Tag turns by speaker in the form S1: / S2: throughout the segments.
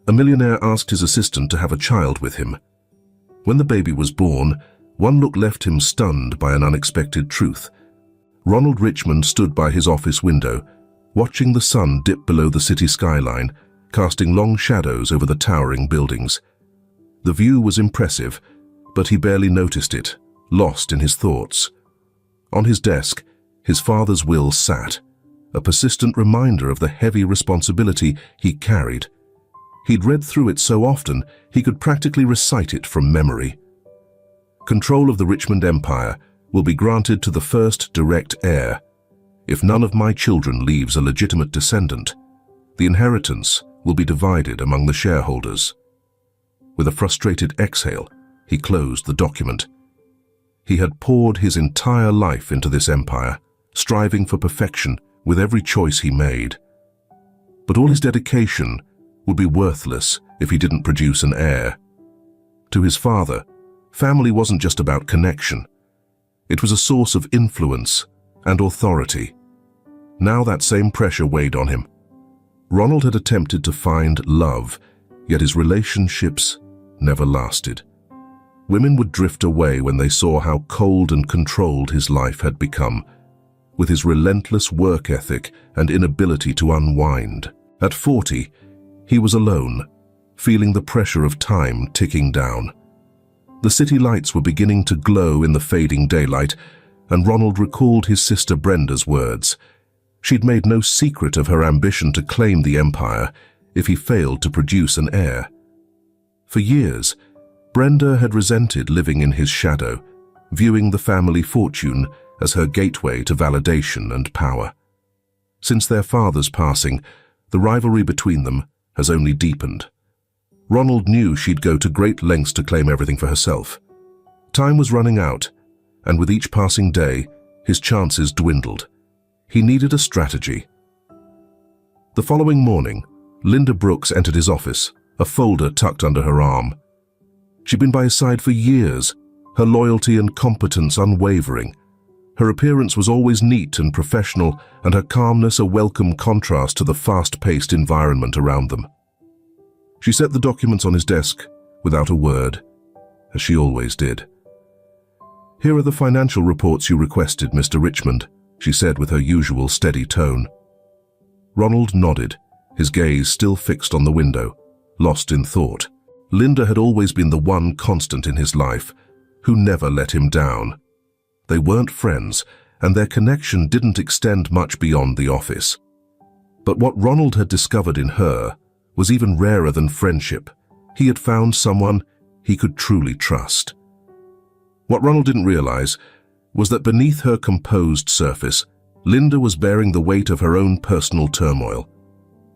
S1: A millionaire asked his assistant to have a child with him. When the baby was born, one look left him stunned by an unexpected truth. Ronald Richmond stood by his office window, watching the sun dip below the city skyline, casting long shadows over the towering buildings. The view was impressive, but he barely noticed it, lost in his thoughts. On his desk, his father's will sat, a persistent reminder of the heavy responsibility he carried. He'd read through it so often, he could practically recite it from memory. Control of the Richmond Empire will be granted to the first direct heir. If none of my children leaves a legitimate descendant, the inheritance will be divided among the shareholders. With a frustrated exhale, he closed the document. He had poured his entire life into this empire, striving for perfection with every choice he made. But all his dedication would be worthless if he didn't produce an heir. To his father, family wasn't just about connection. It was a source of influence and authority. Now that same pressure weighed on him. Ronald had attempted to find love, yet his relationships never lasted. Women would drift away when they saw how cold and controlled his life had become, with his relentless work ethic and inability to unwind. At 40, he was alone, feeling the pressure of time ticking down. The city lights were beginning to glow in the fading daylight, and Ronald recalled his sister Brenda's words. She'd made no secret of her ambition to claim the empire if he failed to produce an heir. For years, Brenda had resented living in his shadow, viewing the family fortune as her gateway to validation and power. Since their father's passing, the rivalry between them has only deepened. Ronald knew she'd go to great lengths to claim everything for herself. Time was running out, and with each passing day, his chances dwindled. He needed a strategy. The following morning, Linda Brooks entered his office, a folder tucked under her arm. She'd been by his side for years, her loyalty and competence unwavering. Her appearance was always neat and professional, and her calmness a welcome contrast to the fast-paced environment around them. She set the documents on his desk without a word, as she always did. "Here are the financial reports you requested, Mr. Richmond," she said with her usual steady tone. Ronald nodded, his gaze still fixed on the window, lost in thought. Linda had always been the one constant in his life, who never let him down. They weren't friends, and their connection didn't extend much beyond the office. But what Ronald had discovered in her was even rarer than friendship. He had found someone he could truly trust. What Ronald didn't realize was that beneath her composed surface, Linda was bearing the weight of her own personal turmoil,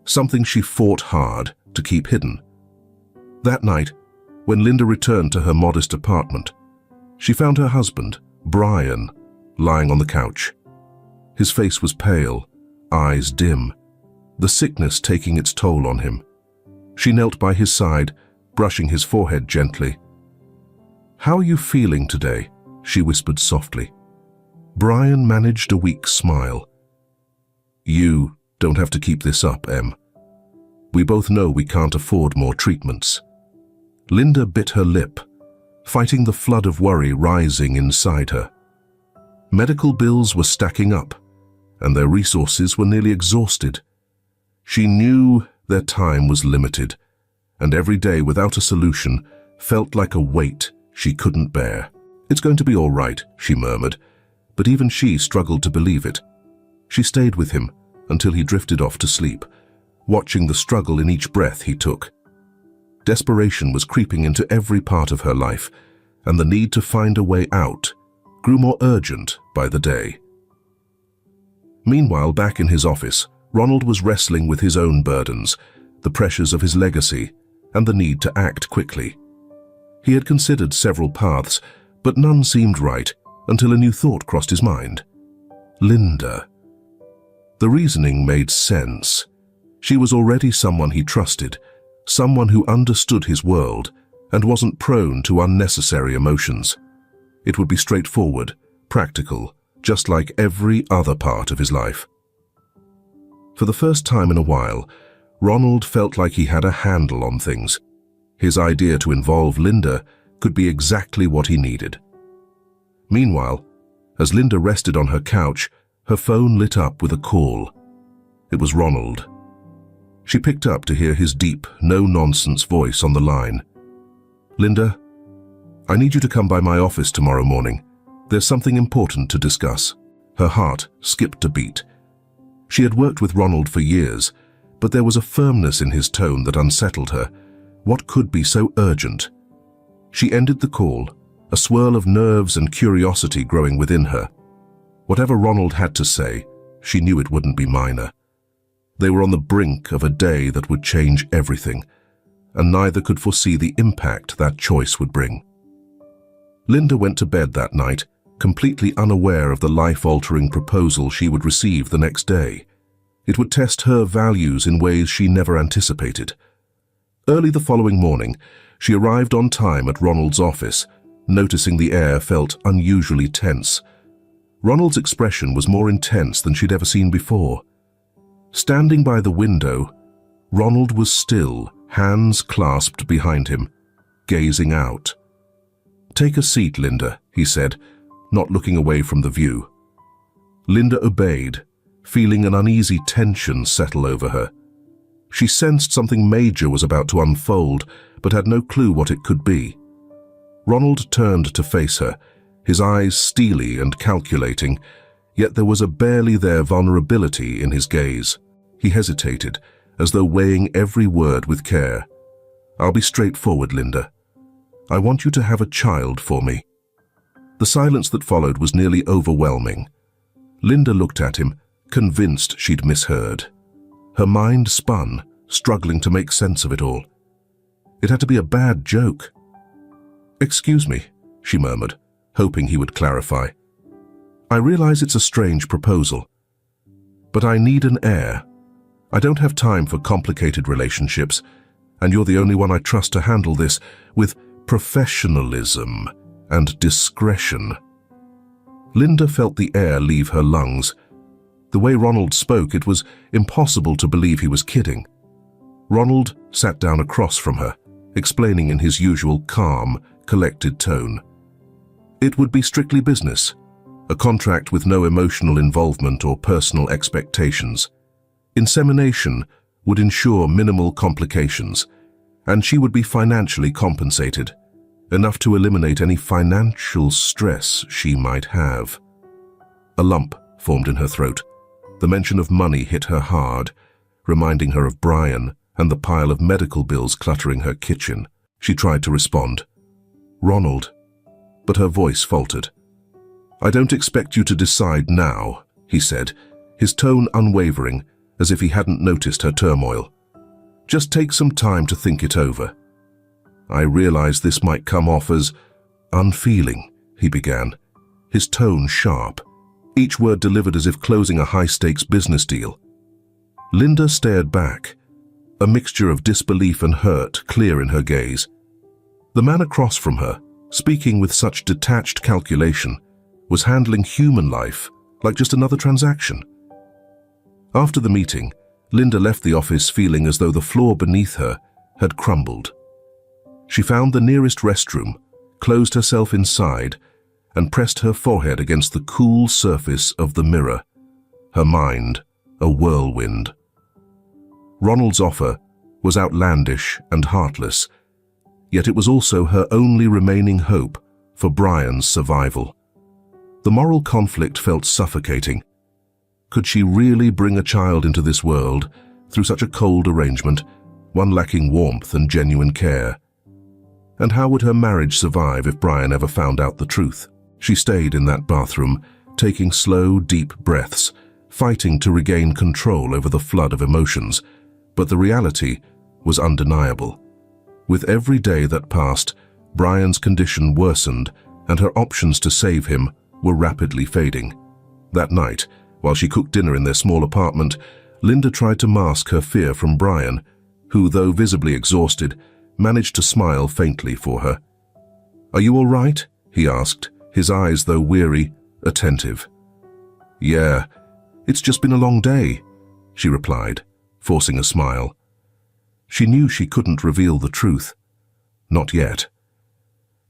S1: something she fought hard to keep hidden. That night, when Linda returned to her modest apartment, she found her husband, Brian, lying on the couch. His face was pale, eyes dim, the sickness taking its toll on him. She knelt by his side, brushing his forehead gently. "How are you feeling today?" she whispered softly. Brian managed a weak smile. "You don't have to keep this up, Em. We both know we can't afford more treatments." Linda bit her lip, fighting the flood of worry rising inside her. Medical bills were stacking up, and their resources were nearly exhausted. She knew their time was limited, and every day without a solution felt like a weight she couldn't bear. "It's going to be all right," she murmured, but even she struggled to believe it. She stayed with him until he drifted off to sleep, watching the struggle in each breath he took. Desperation was creeping into every part of her life, and the need to find a way out grew more urgent by the day. Meanwhile, back in his office, Ronald was wrestling with his own burdens, the pressures of his legacy, and the need to act quickly. He had considered several paths, but none seemed right until a new thought crossed his mind. Linda. The reasoning made sense. She was already someone he trusted, someone who understood his world and wasn't prone to unnecessary emotions. It would be straightforward, practical, just like every other part of his life. For the first time in a while, Ronald felt like he had a handle on things. His idea to involve Linda could be exactly what he needed. Meanwhile, as Linda rested on her couch, her phone lit up with a call. It was Ronald. She picked up to hear his deep, no-nonsense voice on the line. "Linda, I need you to come by my office tomorrow morning. There's something important to discuss." Her heart skipped a beat. She had worked with Ronald for years, but there was a firmness in his tone that unsettled her. What could be so urgent? She ended the call, a swirl of nerves and curiosity growing within her. Whatever Ronald had to say, she knew it wouldn't be minor. They were on the brink of a day that would change everything, and neither could foresee the impact that choice would bring. Linda went to bed that night, completely unaware of the life-altering proposal she would receive the next day. It would test her values in ways she never anticipated. Early the following morning, she arrived on time at Ronald's office, noticing the air felt unusually tense. Ronald's expression was more intense than she'd ever seen before. Standing by the window, Ronald was still, hands clasped behind him, gazing out. "Take a seat, Linda," he said, not looking away from the view. Linda obeyed, feeling an uneasy tension settle over her. She sensed something major was about to unfold, but had no clue what it could be. Ronald turned to face her, his eyes steely and calculating, yet there was a barely there vulnerability in his gaze. He hesitated, as though weighing every word with care. "I'll be straightforward, Linda. I want you to have a child for me." The silence that followed was nearly overwhelming. Linda looked at him, convinced she'd misheard. Her mind spun, struggling to make sense of it all. It had to be a bad joke. "Excuse me," she murmured, hoping he would clarify. "I realize it's a strange proposal, but I need an heir. I don't have time for complicated relationships, and you're the only one I trust to handle this with professionalism and discretion." Linda felt the air leave her lungs. The way Ronald spoke, it was impossible to believe he was kidding. Ronald sat down across from her, explaining in his usual calm, collected tone. It would be strictly business, a contract with no emotional involvement or personal expectations. Insemination would ensure minimal complications, and she would be financially compensated, enough to eliminate any financial stress she might have. A lump formed in her throat. The mention of money hit her hard, reminding her of Brian and the pile of medical bills cluttering her kitchen. She tried to respond, "Ronald," but her voice faltered. "I don't expect you to decide now," he said, his tone unwavering, as if he hadn't noticed her turmoil. "Just take some time to think it over." "I realize this might come off as unfeeling," he began, his tone sharp, each word delivered as if closing a high-stakes business deal. Linda stared back, a mixture of disbelief and hurt clear in her gaze. The man across from her, speaking with such detached calculation, was handling human life like just another transaction. After the meeting, Linda left the office feeling as though the floor beneath her had crumbled. She found the nearest restroom, closed herself inside, and pressed her forehead against the cool surface of the mirror, her mind a whirlwind. Ronald's offer was outlandish and heartless, yet it was also her only remaining hope for Brian's survival. The moral conflict felt suffocating. Could she really bring a child into this world through such a cold arrangement, one lacking warmth and genuine care? And how would her marriage survive if Brian ever found out the truth? She stayed in that bathroom, taking slow, deep breaths, fighting to regain control over the flood of emotions. But the reality was undeniable. With every day that passed, Brian's condition worsened, and her options to save him were rapidly fading. That night, while she cooked dinner in their small apartment, Linda tried to mask her fear from Brian, who, though visibly exhausted, managed to smile faintly for her. "Are you all right?" he asked, his eyes, though weary, attentive. "Yeah, it's just been a long day," she replied, forcing a smile. She knew she couldn't reveal the truth. Not yet.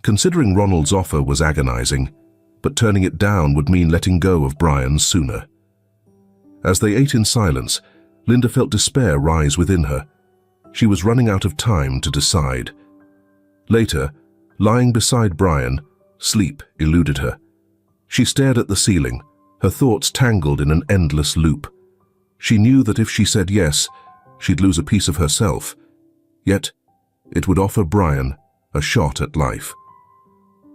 S1: Considering Ronald's offer was agonizing, but turning it down would mean letting go of Brian sooner. As they ate in silence, Linda felt despair rise within her. She was running out of time to decide. Later, lying beside Brian, sleep eluded her. She stared at the ceiling, her thoughts tangled in an endless loop. She knew that if she said yes, she'd lose a piece of herself. Yet, it would offer Brian a shot at life.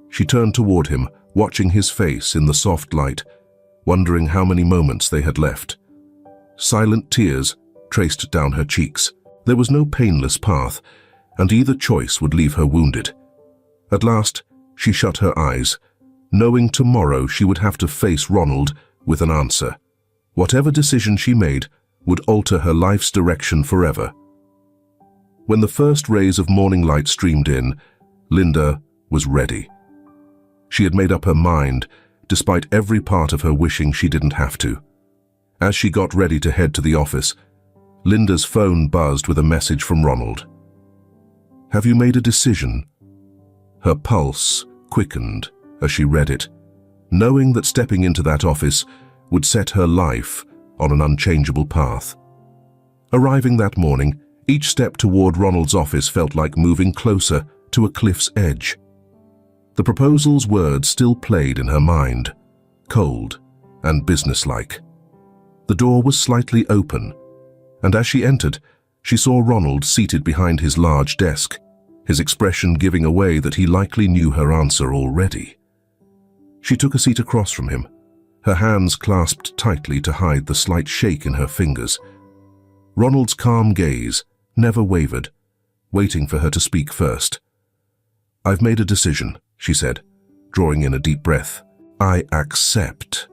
S1: She turned toward him, watching his face in the soft light, wondering how many moments they had left. Silent tears traced down her cheeks. There was no painless path, and either choice would leave her wounded. At last, she shut her eyes, knowing tomorrow she would have to face Ronald with an answer. Whatever decision she made would alter her life's direction forever. When the first rays of morning light streamed in, Linda was ready. She had made up her mind, despite every part of her wishing she didn't have to. As she got ready to head to the office, Linda's phone buzzed with a message from Ronald. "Have you made a decision?" Her pulse quickened as she read it, knowing that stepping into that office would set her life on an unchangeable path. Arriving that morning, each step toward Ronald's office felt like moving closer to a cliff's edge. The proposal's words still played in her mind, cold and businesslike. The door was slightly open, and as she entered, she saw Ronald seated behind his large desk, his expression giving away that he likely knew her answer already. She took a seat across from him, her hands clasped tightly to hide the slight shake in her fingers. Ronald's calm gaze never wavered, waiting for her to speak first. "I've made a decision," she said, drawing in a deep breath. "I accept."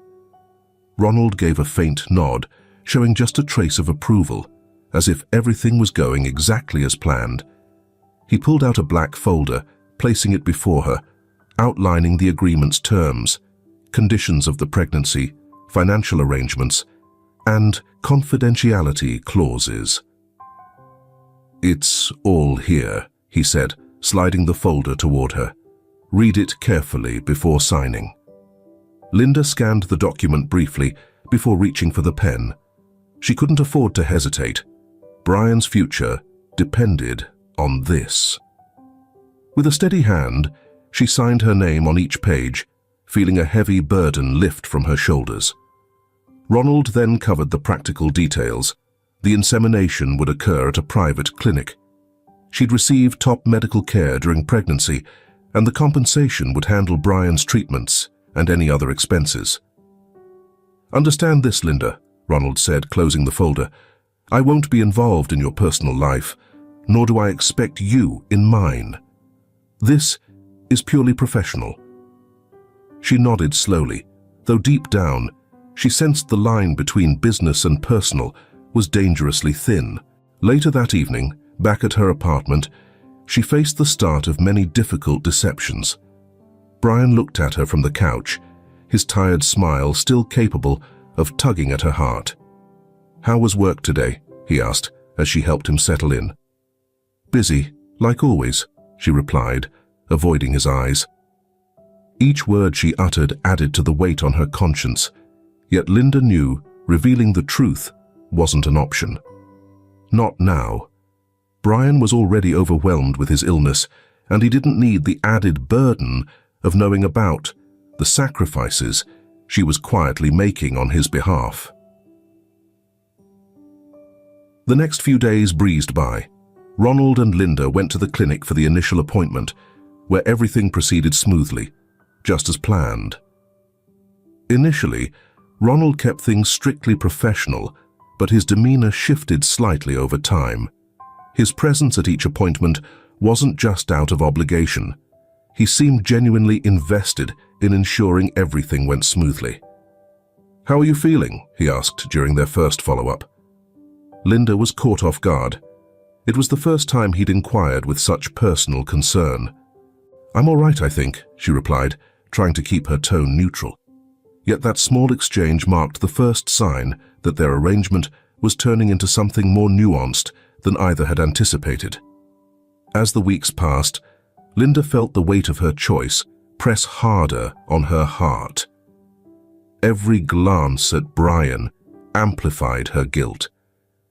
S1: Ronald gave a faint nod, showing just a trace of approval, as if everything was going exactly as planned. He pulled out a black folder, placing it before her, outlining the agreement's terms, conditions of the pregnancy, financial arrangements, and confidentiality clauses. "It's all here," he said, sliding the folder toward her. "Read it carefully before signing." Linda scanned the document briefly before reaching for the pen. She couldn't afford to hesitate. Brian's future depended on this. With a steady hand, she signed her name on each page, feeling a heavy burden lift from her shoulders. Ronald then covered the practical details. The insemination would occur at a private clinic. She'd receive top medical care during pregnancy, and the compensation would handle Brian's treatments and any other expenses. "Understand this, Linda," Ronald said, closing the folder. "I won't be involved in your personal life, nor do I expect you in mine. This is purely professional." She nodded slowly, though deep down, she sensed the line between business and personal was dangerously thin. Later that evening, back at her apartment, she faced the start of many difficult deceptions. Brian looked at her from the couch, his tired smile still capable of tugging at her heart. "How was work today?" he asked as she helped him settle in. "Busy, like always," she replied, avoiding his eyes. Each word she uttered added to the weight on her conscience, yet Linda knew revealing the truth wasn't an option. Not now. Brian was already overwhelmed with his illness, and he didn't need the added burden of knowing about the sacrifices she was quietly making on his behalf. The next few days breezed by. Ronald and Linda went to the clinic for the initial appointment, where everything proceeded smoothly, just as planned. Initially, Ronald kept things strictly professional, but his demeanor shifted slightly over time. His presence at each appointment wasn't just out of obligation. He seemed genuinely invested in ensuring everything went smoothly. "How are you feeling?" he asked during their first follow-up. Linda was caught off guard. It was the first time he'd inquired with such personal concern. "I'm all right, I think," she replied, trying to keep her tone neutral. Yet that small exchange marked the first sign that their arrangement was turning into something more nuanced than either had anticipated. As the weeks passed, Linda felt the weight of her choice press harder on her heart. Every glance at Brian amplified her guilt.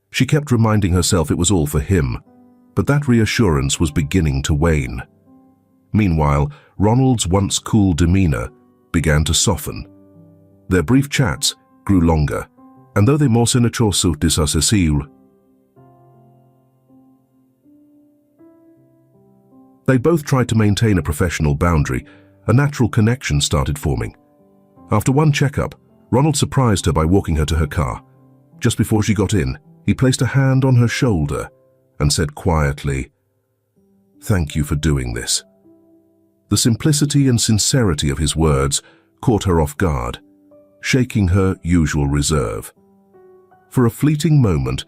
S1: She kept reminding herself it was all for him, but that reassurance was beginning to wane. Meanwhile, Ronald's once cool demeanor began to soften. Their brief chats grew longer, and though they more sinichoso disasesiul, they both tried to maintain a professional boundary. A natural connection started forming. After one checkup, Ronald surprised her by walking her to her car. Just before she got in, he placed a hand on her shoulder and said quietly, "Thank you for doing this." The simplicity and sincerity of his words caught her off guard, shaking her usual reserve. For a fleeting moment,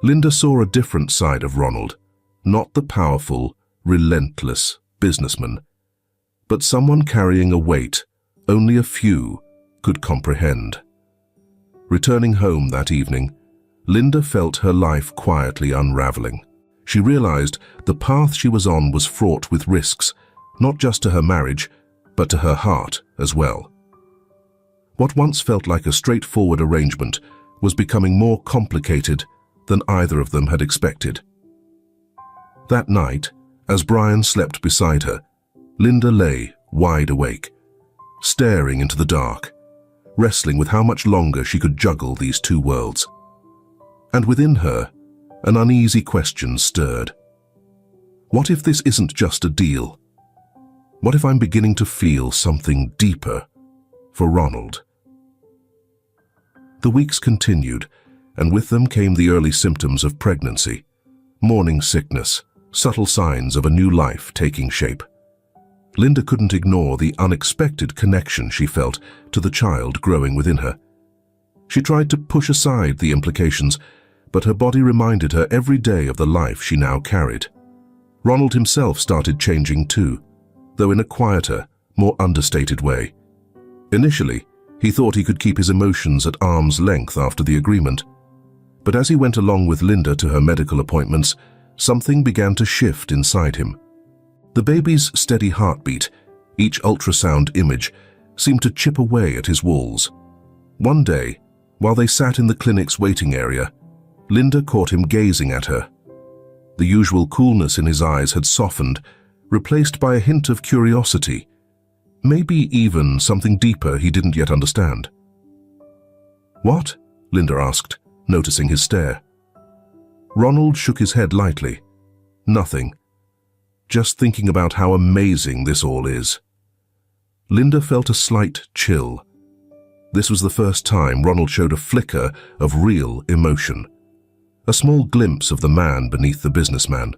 S1: Linda saw a different side of Ronald, not the powerful, relentless businessman, but someone carrying a weight only a few could comprehend. Returning home that evening, Linda felt her life quietly unraveling. She realized the path she was on was fraught with risks, not just to her marriage, but to her heart as well. What once felt like a straightforward arrangement was becoming more complicated than either of them had expected. That night, as Brian slept beside her, Linda lay wide awake, staring into the dark, wrestling with how much longer she could juggle these two worlds. And within her, an uneasy question stirred. What if this isn't just a deal? What if I'm beginning to feel something deeper for Ronald? The weeks continued, and with them came the early symptoms of pregnancy, morning sickness, subtle signs of a new life taking shape. Linda couldn't ignore the unexpected connection she felt to the child growing within her. She tried to push aside the implications, but her body reminded her every day of the life she now carried. Ronald himself started changing too, though in a quieter, more understated way. Initially, he thought he could keep his emotions at arm's length after the agreement. But as he went along with Linda to her medical appointments, something began to shift inside him. The baby's steady heartbeat, each ultrasound image, seemed to chip away at his walls. One day, while they sat in the clinic's waiting area, Linda caught him gazing at her. The usual coolness in his eyes had softened, replaced by a hint of curiosity, maybe even something deeper he didn't yet understand. "What?" Linda asked, noticing his stare. Ronald shook his head lightly. "Nothing. Just thinking about how amazing this all is." Linda felt a slight chill. This was the first time Ronald showed a flicker of real emotion, a small glimpse of the man beneath the businessman.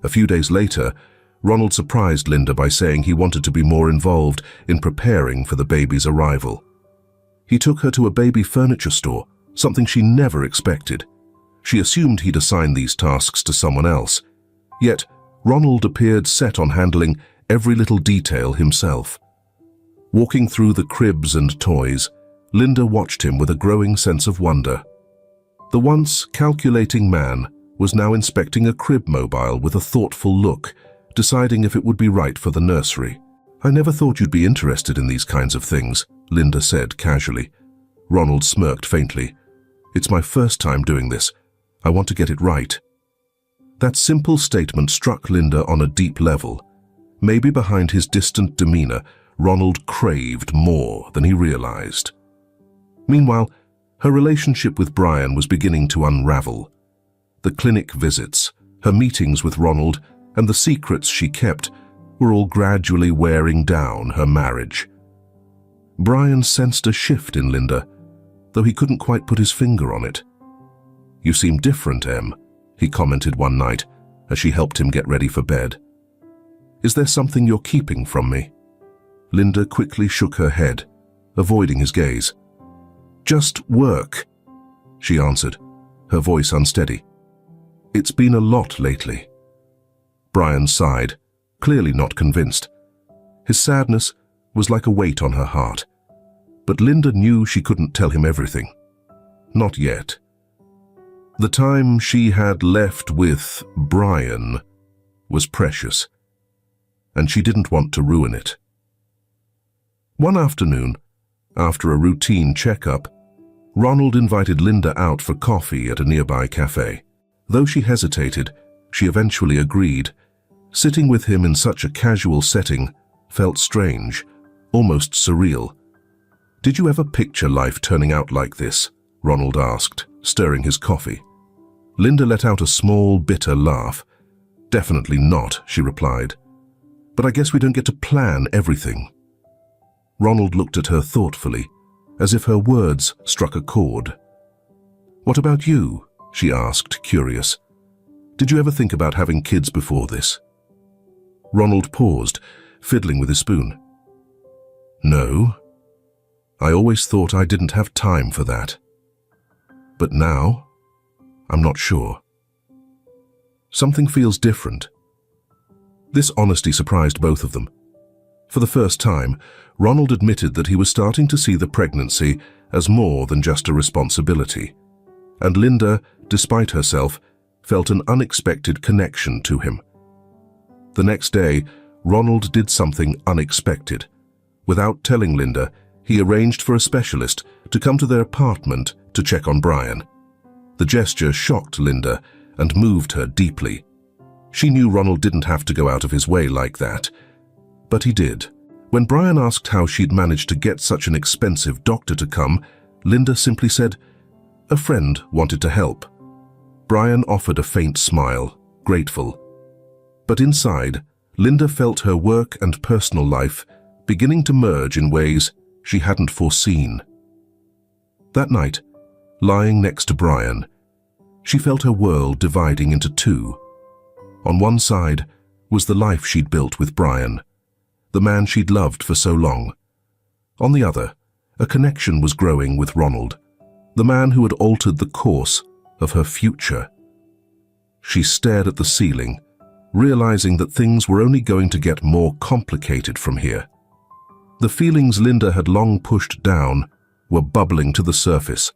S1: A few days later, Ronald surprised Linda by saying he wanted to be more involved in preparing for the baby's arrival. He took her to a baby furniture store, something she never expected. She assumed he'd assign these tasks to someone else. Yet, Ronald appeared set on handling every little detail himself. Walking through the cribs and toys, Linda watched him with a growing sense of wonder. The once calculating man was now inspecting a crib mobile with a thoughtful look, deciding if it would be right for the nursery. "I never thought you'd be interested in these kinds of things," Linda said casually. Ronald smirked faintly. "It's my first time doing this. I want to get it right." That simple statement struck Linda on a deep level. Maybe behind his distant demeanor, Ronald craved more than he realized. Meanwhile, her relationship with Brian was beginning to unravel. The clinic visits, her meetings with Ronald, and the secrets she kept were all gradually wearing down her marriage. Brian sensed a shift in Linda, though he couldn't quite put his finger on it. "You seem different, Em," he commented one night as she helped him get ready for bed. "Is there something you're keeping from me?" Linda quickly shook her head, avoiding his gaze. "Just work," she answered, her voice unsteady. "It's been a lot lately." Brian sighed, clearly not convinced. His sadness was like a weight on her heart. But Linda knew she couldn't tell him everything. Not yet. The time she had left with Brian was precious, and she didn't want to ruin it. One afternoon, after a routine checkup, Ronald invited Linda out for coffee at a nearby cafe. Though she hesitated, she eventually agreed. Sitting with him in such a casual setting felt strange, almost surreal. "Did you ever picture life turning out like this?" Ronald asked, stirring his coffee. Linda let out a small, bitter laugh. "Definitely not," she replied. "But I guess we don't get to plan everything." Ronald looked at her thoughtfully, as if her words struck a chord. "What about you?" she asked, curious. "Did you ever think about having kids before this?" Ronald paused, fiddling with his spoon. "No. I always thought I didn't have time for that. But now, I'm not sure. Something feels different." This honesty surprised both of them. For the first time, Ronald admitted that he was starting to see the pregnancy as more than just a responsibility. And Linda, despite herself, felt an unexpected connection to him. The next day, Ronald did something unexpected. Without telling Linda, he arranged for a specialist to come to their apartment to check on Brian. The gesture shocked Linda and moved her deeply. She knew Ronald didn't have to go out of his way like that, but he did. When Brian asked how she'd managed to get such an expensive doctor to come, Linda simply said, "A friend wanted to help." Brian offered a faint smile, grateful. But inside, Linda felt her work and personal life beginning to merge in ways she hadn't foreseen. That night, lying next to Brian, she felt her world dividing into two. On one side was the life she'd built with Brian, the man she'd loved for so long. On the other, a connection was growing with Ronald, the man who had altered the course of her future. She stared at the ceiling, realizing that things were only going to get more complicated from here. The feelings Linda had long pushed down were bubbling to the surface,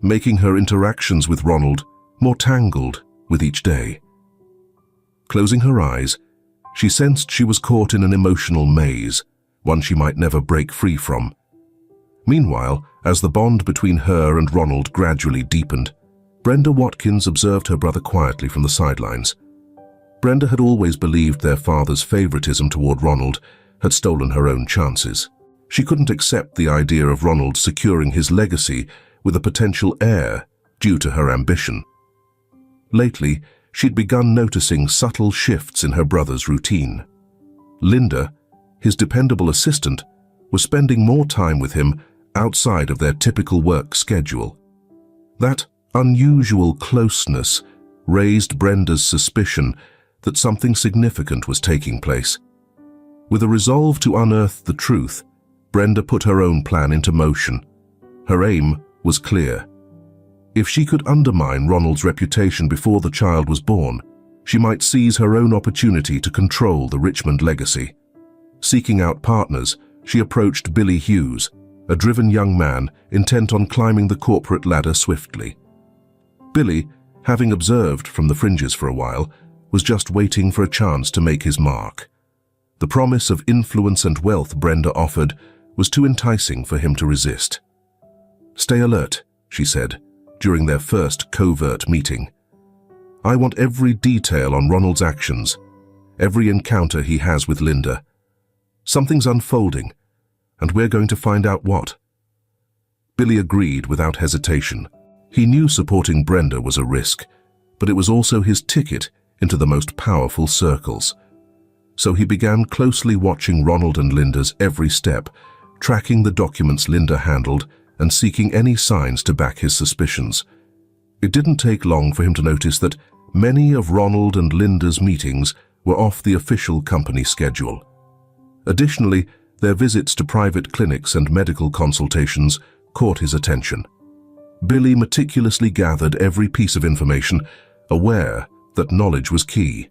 S1: making her interactions with Ronald more tangled with each day. Closing her eyes, she sensed she was caught in an emotional maze, one she might never break free from. Meanwhile, as the bond between her and Ronald gradually deepened, Brenda Watkins observed her brother quietly from the sidelines. Brenda had always believed their father's favoritism toward Ronald had stolen her own chances. She couldn't accept the idea of Ronald securing his legacy with a potential heir due to her ambition. Lately, she'd begun noticing subtle shifts in her brother's routine. Linda, his dependable assistant, was spending more time with him outside of their typical work schedule. That unusual closeness raised Brenda's suspicion that something significant was taking place. With a resolve to unearth the truth, Brenda put her own plan into motion. Her aim was clear. If she could undermine Ronald's reputation before the child was born, she might seize her own opportunity to control the Richmond legacy. Seeking out partners, she approached Billy Hughes, a driven young man intent on climbing the corporate ladder swiftly. Billy, having observed from the fringes for a while, was just waiting for a chance to make his mark. The promise of influence and wealth Brenda offered was too enticing for him to resist. "Stay alert," she said, during their first covert meeting. "I want every detail on Ronald's actions, every encounter he has with Linda. Something's unfolding, and we're going to find out what." Billy agreed without hesitation. He knew supporting Brenda was a risk, but it was also his ticket into the most powerful circles. So he began closely watching Ronald and Linda's every step, tracking the documents Linda handled and seeking any signs to back his suspicions. It didn't take long for him to notice that many of Ronald and Linda's meetings were off the official company schedule. Additionally, their visits to private clinics and medical consultations caught his attention. Billy meticulously gathered every piece of information, aware that knowledge was key.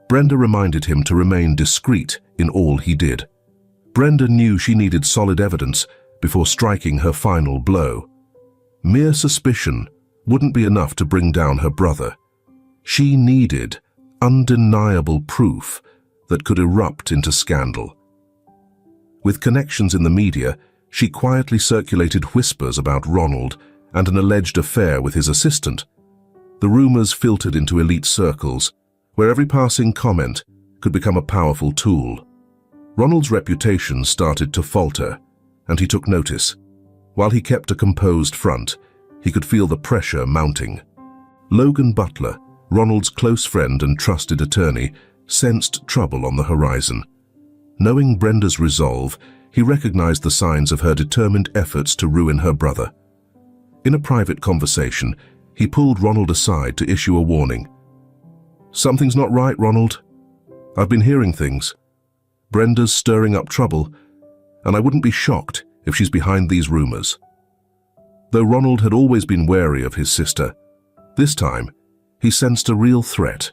S1: Brenda reminded him to remain discreet in all he did. Brenda knew she needed solid evidence before striking her final blow. Mere suspicion wouldn't be enough to bring down her brother. She needed undeniable proof that could erupt into scandal. With connections in the media, she quietly circulated whispers about Ronald and an alleged affair with his assistant. The rumors filtered into elite circles, where every passing comment could become a powerful tool. Ronald's reputation started to falter, and he took notice. While he kept a composed front, he could feel the pressure mounting. Logan Butler, Ronald's close friend and trusted attorney, sensed trouble on the horizon. Knowing Brenda's resolve, he recognized the signs of her determined efforts to ruin her brother. In a private conversation, he pulled Ronald aside to issue a warning. "Something's not right, Ronald. I've been hearing things. Brenda's stirring up trouble, and I wouldn't be shocked if she's behind these rumors." Though Ronald had always been wary of his sister, this time he sensed a real threat.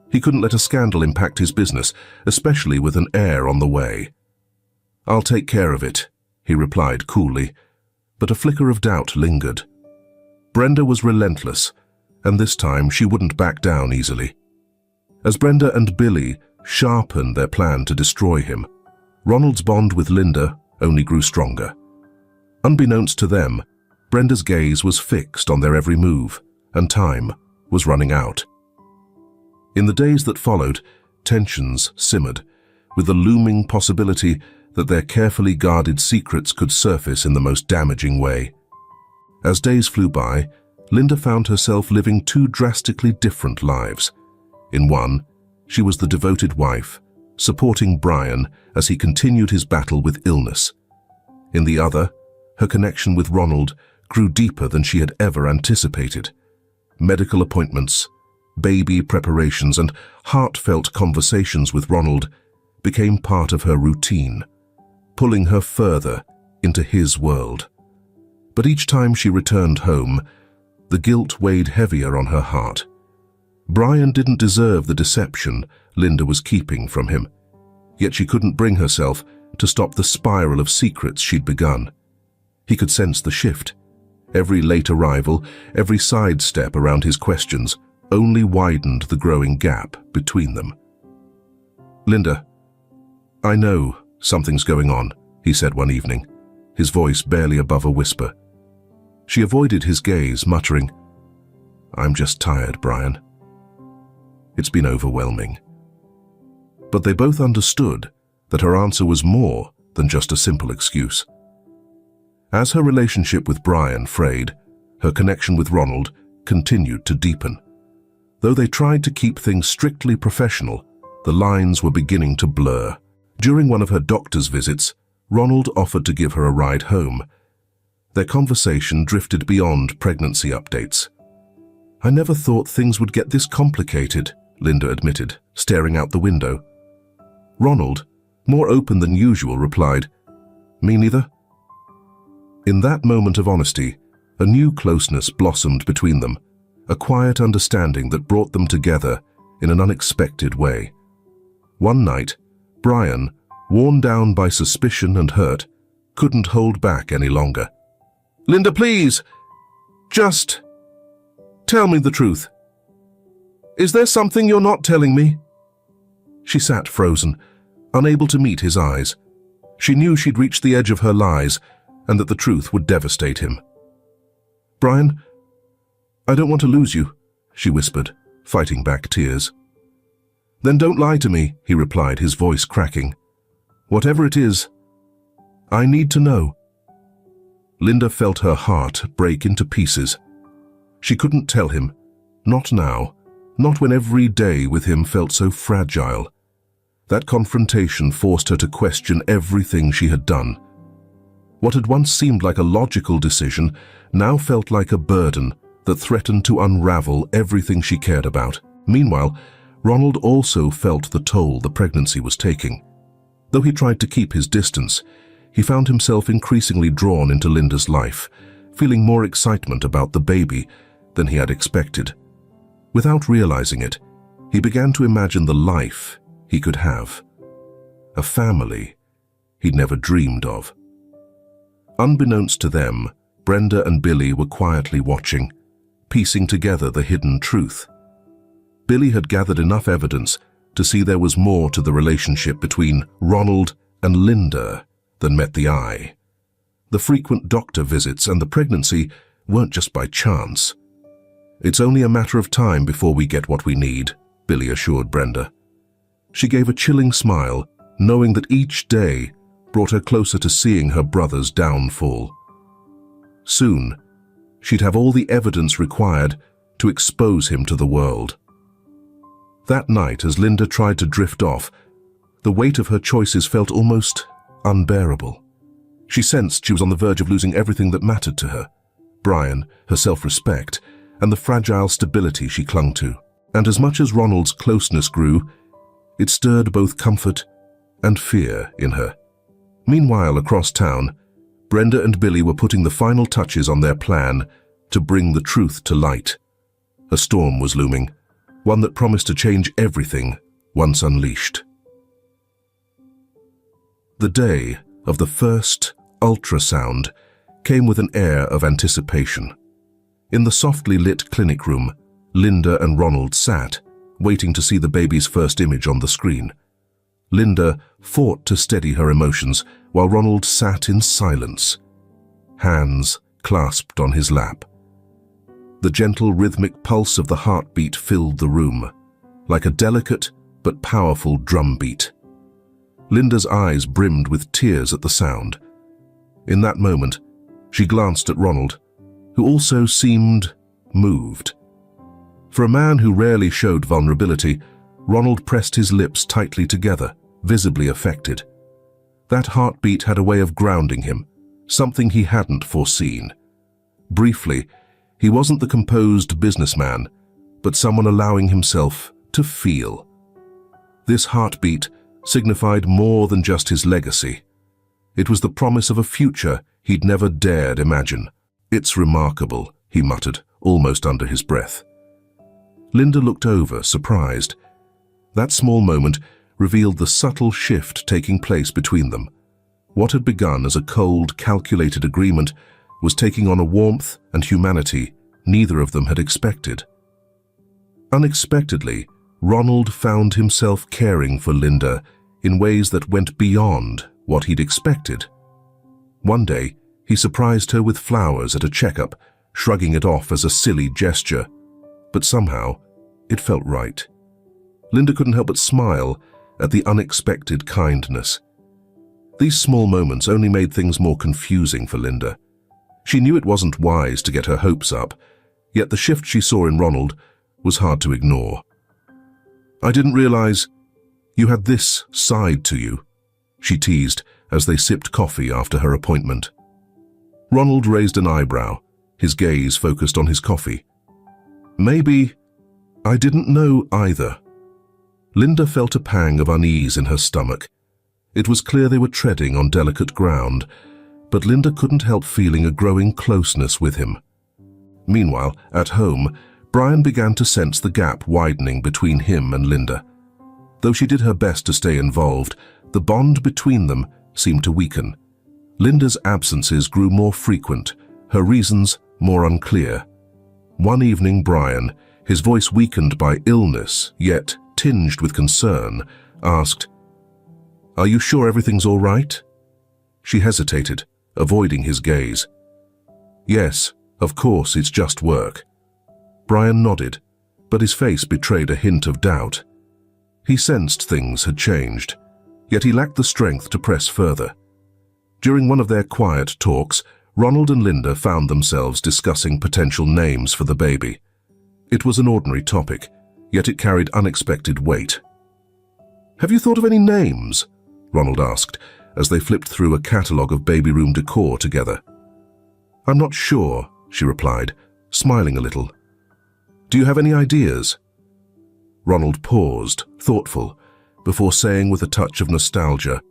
S1: He couldn't let a scandal impact his business, especially with an heir on the way. "I'll take care of it," he replied coolly, but a flicker of doubt lingered. Brenda was relentless, and this time she wouldn't back down easily. As Brenda and Billy sharpened their plan to destroy him, Ronald's bond with Linda only grew stronger. Unbeknownst to them, Brenda's gaze was fixed on their every move, and time was running out. In the days that followed, tensions simmered, with the looming possibility that their carefully guarded secrets could surface in the most damaging way. As days flew by, Linda found herself living two drastically different lives. In one, she was the devoted wife, supporting Brian as he continued his battle with illness. In the other, her connection with Ronald grew deeper than she had ever anticipated. Medical appointments, baby preparations, and heartfelt conversations with Ronald became part of her routine, pulling her further into his world. But each time she returned home, the guilt weighed heavier on her heart. Brian didn't deserve the deception Linda was keeping from him, yet she couldn't bring herself to stop the spiral of secrets she'd begun. He could sense the shift. Every late arrival, every sidestep around his questions only widened the growing gap between them. "Linda, I know something's going on," he said one evening, his voice barely above a whisper. She avoided his gaze, muttering, "I'm just tired, Brian. It's been overwhelming." But they both understood that her answer was more than just a simple excuse. As her relationship with Brian frayed, her connection with Ronald continued to deepen. Though they tried to keep things strictly professional, the lines were beginning to blur. During one of her doctor's visits, Ronald offered to give her a ride home. Their conversation drifted beyond pregnancy updates. "I never thought things would get this complicated," Linda admitted, staring out the window. Ronald, more open than usual, replied, "Me neither." In that moment of honesty, a new closeness blossomed between them, a quiet understanding that brought them together in an unexpected way. One night, Brian, worn down by suspicion and hurt, couldn't hold back any longer. "Linda, please, just tell me the truth. Is there something you're not telling me?" She sat frozen, unable to meet his eyes. She knew she'd reached the edge of her lies, and that the truth would devastate him. "Brian, I don't want to lose you," she whispered, fighting back tears. "Then don't lie to me," he replied, his voice cracking. "Whatever it is, I need to know." Linda felt her heart break into pieces. She couldn't tell him, not now, not when every day with him felt so fragile. That confrontation forced her to question everything she had done. What had once seemed like a logical decision now felt like a burden that threatened to unravel everything she cared about. Meanwhile, Ronald also felt the toll the pregnancy was taking. Though he tried to keep his distance, he found himself increasingly drawn into Linda's life, feeling more excitement about the baby than he had expected. Without realizing it, he began to imagine the life he could have, a family he'd never dreamed of. Unbeknownst to them, Brenda and Billy were quietly watching. piecing together the hidden truth. Billy had gathered enough evidence to see there was more to the relationship between Ronald and Linda than met the eye. The frequent doctor visits and the pregnancy weren't just by chance. "It's only a matter of time before we get what we need," Billy assured Brenda. She gave a chilling smile, knowing that each day brought her closer to seeing her brother's downfall. Soon, she'd have all the evidence required to expose him to the world. That night, as Linda tried to drift off, the weight of her choices felt almost unbearable. She sensed she was on the verge of losing everything that mattered to her: Brian, her self-respect, and the fragile stability she clung to. And as much as Ronald's closeness grew, it stirred both comfort and fear in her. Meanwhile, across town, Brenda and Billy were putting the final touches on their plan to bring the truth to light. A storm was looming, one that promised to change everything once unleashed. The day of the first ultrasound came with an air of anticipation. In the softly lit clinic room, Linda and Ronald sat, waiting to see the baby's first image on the screen. Linda fought to steady her emotions, while Ronald sat in silence, hands clasped on his lap. The gentle rhythmic pulse of the heartbeat filled the room, like a delicate but powerful drumbeat. Linda's eyes brimmed with tears at the sound. In that moment, she glanced at Ronald, who also seemed moved. For a man who rarely showed vulnerability, Ronald pressed his lips tightly together, visibly affected. That heartbeat had a way of grounding him, something he hadn't foreseen. Briefly, he wasn't the composed businessman, but someone allowing himself to feel. This heartbeat signified more than just his legacy. It was the promise of a future he'd never dared imagine. "It's remarkable," he muttered, almost under his breath. Linda looked over, surprised. That small moment revealed the subtle shift taking place between them. What had begun as a cold, calculated agreement was taking on a warmth and humanity neither of them had expected. Unexpectedly, Ronald found himself caring for Linda in ways that went beyond what he'd expected. One day, he surprised her with flowers at a checkup, shrugging it off as a silly gesture. But somehow, it felt right. Linda couldn't help but smile at the unexpected kindness. These small moments only made things more confusing for Linda. She knew it wasn't wise to get her hopes up, yet the shift she saw in Ronald was hard to ignore. "I didn't realize you had this side to you," she teased as they sipped coffee after her appointment. Ronald raised an eyebrow, his gaze focused on his coffee. "Maybe I didn't know either." Linda felt a pang of unease in her stomach. It was clear they were treading on delicate ground, but Linda couldn't help feeling a growing closeness with him. Meanwhile, at home, Brian began to sense the gap widening between him and Linda. Though she did her best to stay involved, the bond between them seemed to weaken. Linda's absences grew more frequent, her reasons more unclear. One evening, Brian, his voice weakened by illness, yet tinged with concern, asked, "Are you sure everything's all right?" She hesitated, avoiding his gaze. "Yes, of course, it's just work." Brian nodded, but his face betrayed a hint of doubt. He sensed things had changed, yet he lacked the strength to press further. During one of their quiet talks, Ronald and Linda found themselves discussing potential names for the baby. It was an ordinary topic, yet it carried unexpected weight. "Have you thought of any names?" Ronald asked, as they flipped through a catalogue of baby room decor together. "I'm not sure," she replied, smiling a little. "Do you have any ideas?" Ronald paused, thoughtful, before saying with a touch of nostalgia,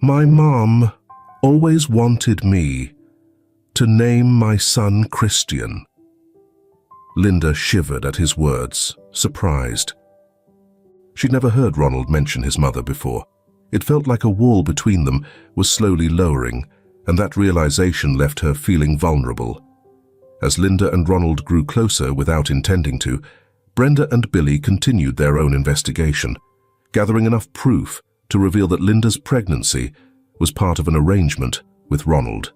S1: "My mom always wanted me to name my son Christian." Linda shivered at his words, surprised. She'd never heard Ronald mention his mother before. It felt like a wall between them was slowly lowering, and that realization left her feeling vulnerable. As Linda and Ronald grew closer without intending to, Brenda and Billy continued their own investigation, gathering enough proof to reveal that Linda's pregnancy was part of an arrangement with Ronald.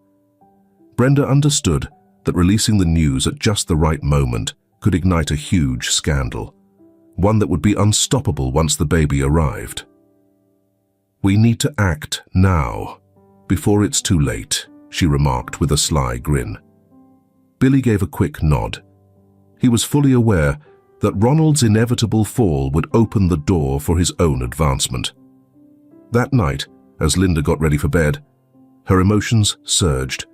S1: Brenda understood that releasing the news at just the right moment could ignite a huge scandal, one that would be unstoppable once the baby arrived. "We need to act now, before it's too late," she remarked with a sly grin. Billy gave a quick nod. He was fully aware that Ronald's inevitable fall would open the door for his own advancement. That night, as Linda got ready for bed, her emotions surged.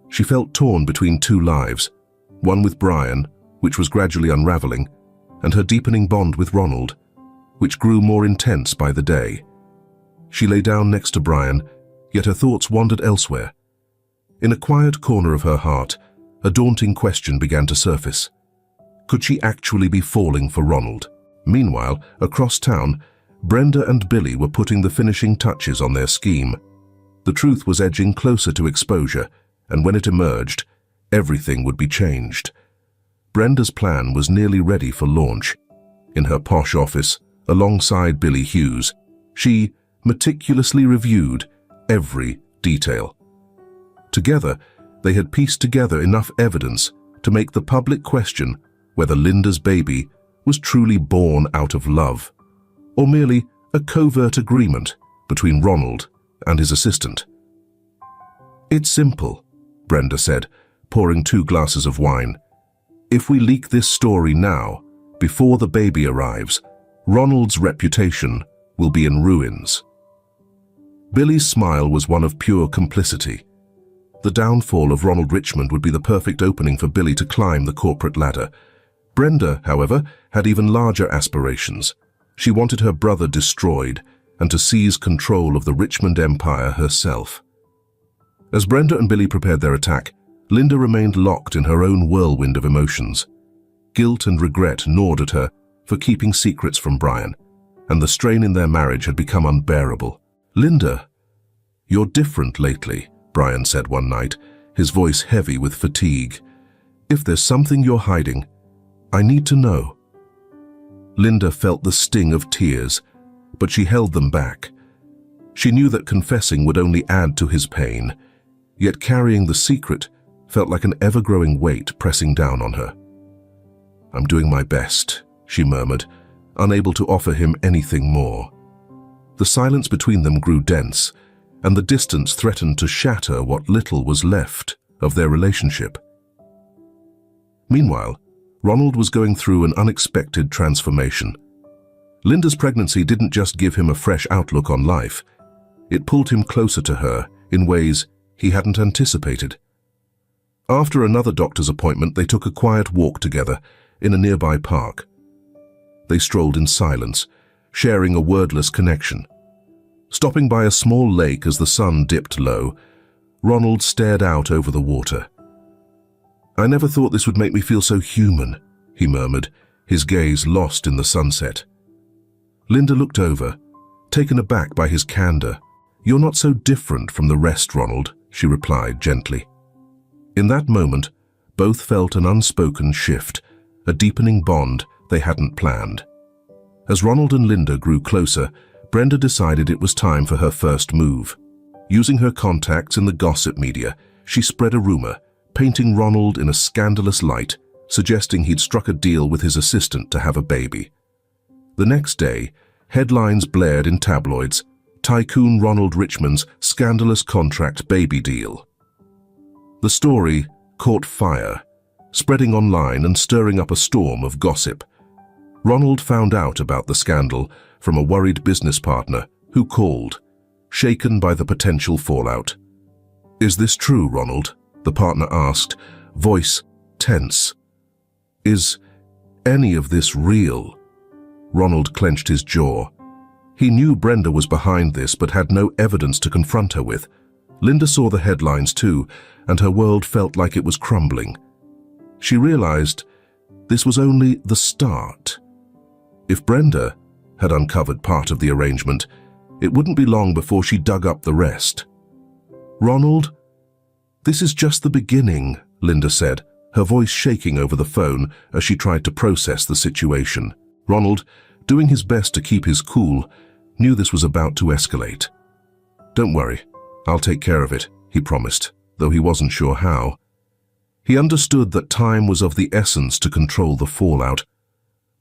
S1: She felt torn between two lives, one with Brian, which was gradually unraveling, and her deepening bond with Ronald, which grew more intense by the day. She lay down next to Brian, yet her thoughts wandered elsewhere. In a quiet corner of her heart, a daunting question began to surface. Could she actually be falling for Ronald? Meanwhile, across town, Brenda and Billy were putting the finishing touches on their scheme. The truth was edging closer to exposure, and when it emerged, everything would be changed. Brenda's plan was nearly ready for launch. In her posh office, alongside Billy Hughes, she meticulously reviewed every detail. Together, they had pieced together enough evidence to make the public question whether Linda's baby was truly born out of love, or merely a covert agreement between Ronald and his assistant. "It's simple," Brenda said, pouring 2 glasses of wine. "If we leak this story now, before the baby arrives, Ronald's reputation will be in ruins." Billy's smile was one of pure complicity. The downfall of Ronald Richmond would be the perfect opening for Billy to climb the corporate ladder. Brenda, however, had even larger aspirations. She wanted her brother destroyed and to seize control of the Richmond empire herself. As Brenda and Billy prepared their attack, Linda remained locked in her own whirlwind of emotions. Guilt and regret gnawed at her for keeping secrets from Brian, and the strain in their marriage had become unbearable. "Linda, you're different lately," Brian said one night, his voice heavy with fatigue. "If there's something you're hiding, I need to know." Linda felt the sting of tears, but she held them back. She knew that confessing would only add to his pain, yet carrying the secret felt like an ever-growing weight pressing down on her. "I'm doing my best," she murmured, unable to offer him anything more. The silence between them grew dense, and the distance threatened to shatter what little was left of their relationship. Meanwhile, Ronald was going through an unexpected transformation. Linda's pregnancy didn't just give him a fresh outlook on life. It pulled him closer to her in ways he hadn't anticipated. After another doctor's appointment, they took a quiet walk together in a nearby park. They strolled in silence, sharing a wordless connection. Stopping by a small lake as the sun dipped low, Ronald stared out over the water. "I never thought this would make me feel so human," he murmured, his gaze lost in the sunset. Linda looked over, taken aback by his candor. "You're not so different from the rest, Ronald," she replied gently. In that moment, both felt an unspoken shift, a deepening bond they hadn't planned. As Ronald and Linda grew closer, Brenda decided it was time for her first move. Using her contacts in the gossip media, she spread a rumor, painting Ronald in a scandalous light, suggesting he'd struck a deal with his assistant to have a baby. The next day, headlines blared in tabloids, Tycoon Ronald Richmond's scandalous contract baby deal. The story caught fire, spreading online and stirring up a storm of gossip. Ronald found out about the scandal from a worried business partner who called, shaken by the potential fallout. "Is this true, Ronald?" the partner asked, voice tense. "Is any of this real?" Ronald clenched his jaw. He knew Brenda was behind this but had no evidence to confront her with. Linda saw the headlines too, and her world felt like it was crumbling. She realized this was only the start. If Brenda had uncovered part of the arrangement, it wouldn't be long before she dug up the rest. "Ronald, this is just the beginning," Linda said, her voice shaking over the phone as she tried to process the situation. Ronald, doing his best to keep his cool, knew this was about to escalate. "Don't worry, I'll take care of it," he promised, though he wasn't sure how. He understood that time was of the essence to control the fallout,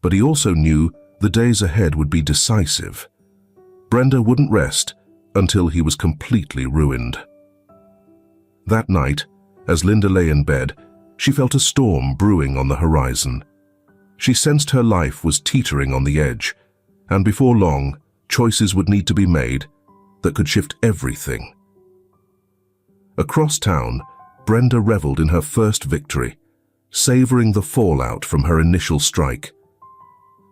S1: but he also knew the days ahead would be decisive. Brenda wouldn't rest until he was completely ruined. That night, as Linda lay in bed, she felt a storm brewing on the horizon. She sensed her life was teetering on the edge, and before long, choices would need to be made that could shift everything. Across town, Brenda reveled in her first victory, savoring the fallout from her initial strike.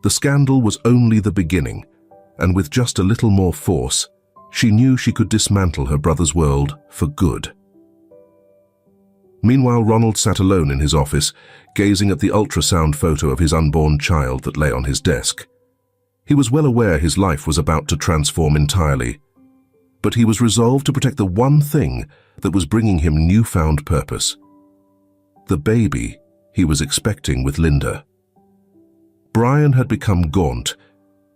S1: The scandal was only the beginning, and with just a little more force, she knew she could dismantle her brother's world for good. Meanwhile, Ronald sat alone in his office, gazing at the ultrasound photo of his unborn child that lay on his desk. He was well aware his life was about to transform entirely, but he was resolved to protect the one thing that was bringing him newfound purpose: the baby he was expecting with Linda. Brian had become gaunt,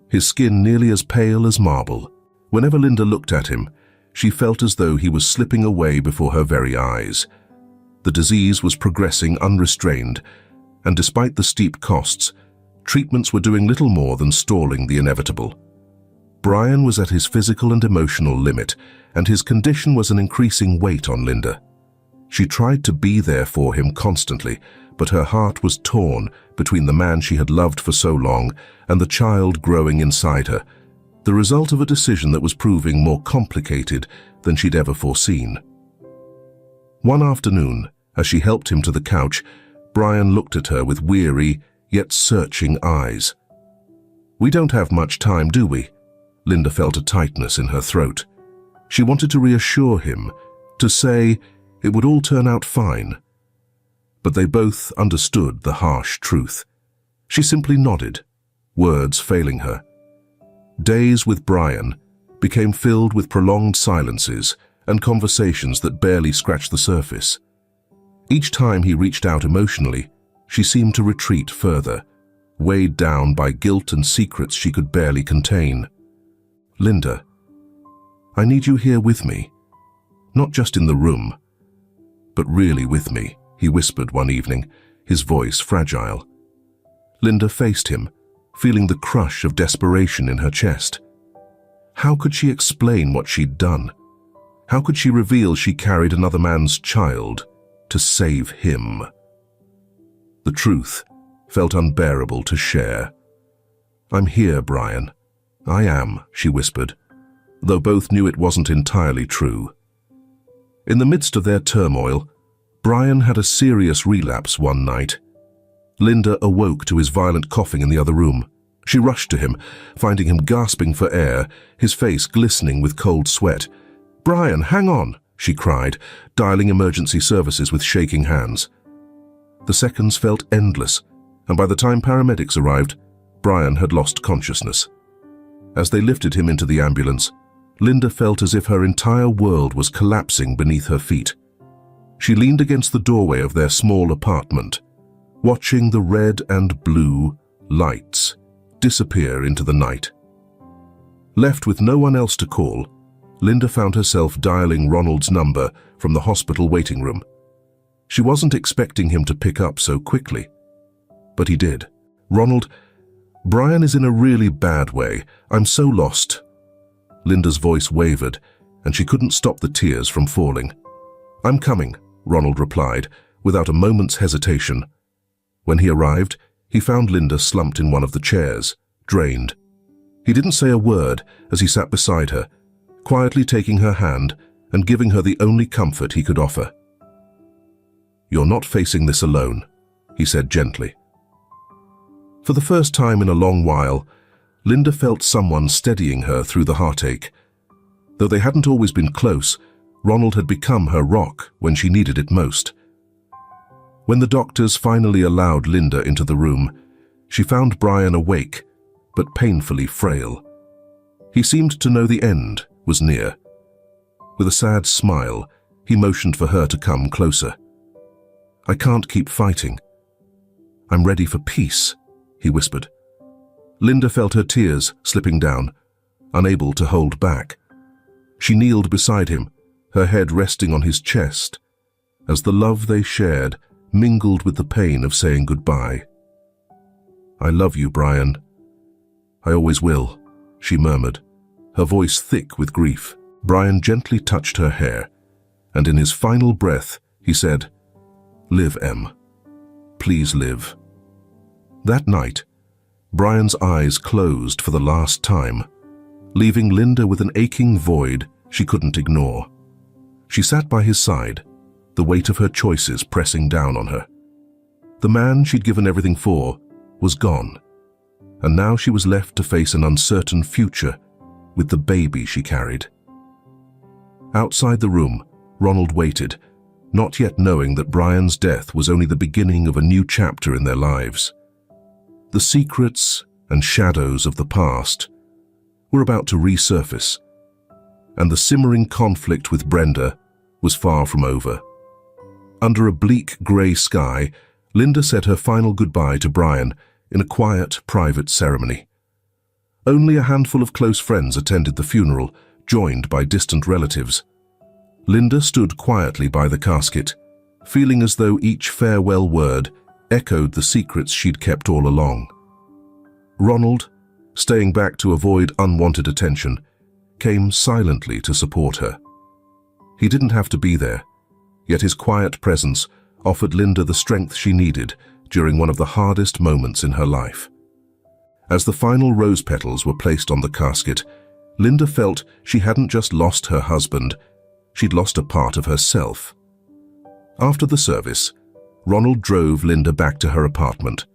S1: his skin nearly as pale as marble. Whenever Linda looked at him, she felt as though he was slipping away before her very eyes. The disease was progressing unrestrained, and despite the steep costs, treatments were doing little more than stalling the inevitable. Brian was at his physical and emotional limit, and his condition was an increasing weight on Linda. She tried to be there for him constantly, but her heart was torn between the man she had loved for so long and the child growing inside her, the result of a decision that was proving more complicated than she'd ever foreseen. One afternoon, as she helped him to the couch, Brian looked at her with weary, yet searching eyes. "We don't have much time, do we?" Linda felt a tightness in her throat. She wanted to reassure him, to say it would all turn out fine. But they both understood the harsh truth. She simply nodded, words failing her. Days with Brian became filled with prolonged silences and conversations that barely scratched the surface. Each time he reached out emotionally, she seemed to retreat further, weighed down by guilt and secrets she could barely contain. "Linda, I need you here with me. Not just in the room, but really with me," he whispered one evening, his voice fragile. Linda faced him, feeling the crush of desperation in her chest. How could she explain what she'd done? How could she reveal she carried another man's child to save him? The truth felt unbearable to share. "I'm here, Brian. I am," she whispered, though both knew it wasn't entirely true. In the midst of their turmoil, Brian had a serious relapse one night. Linda awoke to his violent coughing in the other room. She rushed to him, finding him gasping for air, his face glistening with cold sweat. "Brian, hang on," she cried, dialing emergency services with shaking hands. The seconds felt endless, and by the time paramedics arrived, Brian had lost consciousness. As they lifted him into the ambulance, Linda felt as if her entire world was collapsing beneath her feet. She leaned against the doorway of their small apartment, watching the red and blue lights disappear into the night. Left with no one else to call, Linda found herself dialing Ronald's number from the hospital waiting room. She wasn't expecting him to pick up so quickly, but he did. "Ronald, Brian is in a really bad way. I'm so lost." Linda's voice wavered, and she couldn't stop the tears from falling. "I'm coming," Ronald replied, without a moment's hesitation. When he arrived, he found Linda slumped in one of the chairs, drained. He didn't say a word as he sat beside her, quietly taking her hand and giving her the only comfort he could offer. "You're not facing this alone," he said gently. For the first time in a long while, Linda felt someone steadying her through the heartache. Though they hadn't always been close, Ronald had become her rock when she needed it most. When the doctors finally allowed Linda into the room, she found Brian awake, but painfully frail. He seemed to know the end was near. With a sad smile, he motioned for her to come closer. I can't keep fighting. I'm ready for peace, he whispered. Linda felt her tears slipping down, unable to hold back. She kneeled beside him, her head resting on his chest, as the love they shared mingled with the pain of saying goodbye. I love you, Brian. I always will, she murmured, her voice thick with grief. Brian gently touched her hair, and in his final breath, he said, Live, Em. Please live. That night, Brian's eyes closed for the last time, leaving Linda with an aching void she couldn't ignore. She sat by his side, the weight of her choices pressing down on her. The man she'd given everything for was gone, and now she was left to face an uncertain future with the baby she carried. Outside the room, Ronald waited, not yet knowing that Brian's death was only the beginning of a new chapter in their lives. The secrets and shadows of the past were about to resurface, and the simmering conflict with Brenda was far from over. Under a bleak grey sky, Linda said her final goodbye to Brian in a quiet, private ceremony. Only a handful of close friends attended the funeral, joined by distant relatives. Linda stood quietly by the casket, feeling as though each farewell word echoed the secrets she'd kept all along. Ronald, staying back to avoid unwanted attention, came silently to support her. He didn't have to be there, yet his quiet presence offered Linda the strength she needed during one of the hardest moments in her life. As the final rose petals were placed on the casket, Linda felt she hadn't just lost her husband, she'd lost a part of herself. After the service, Ronald drove Linda back to her apartment.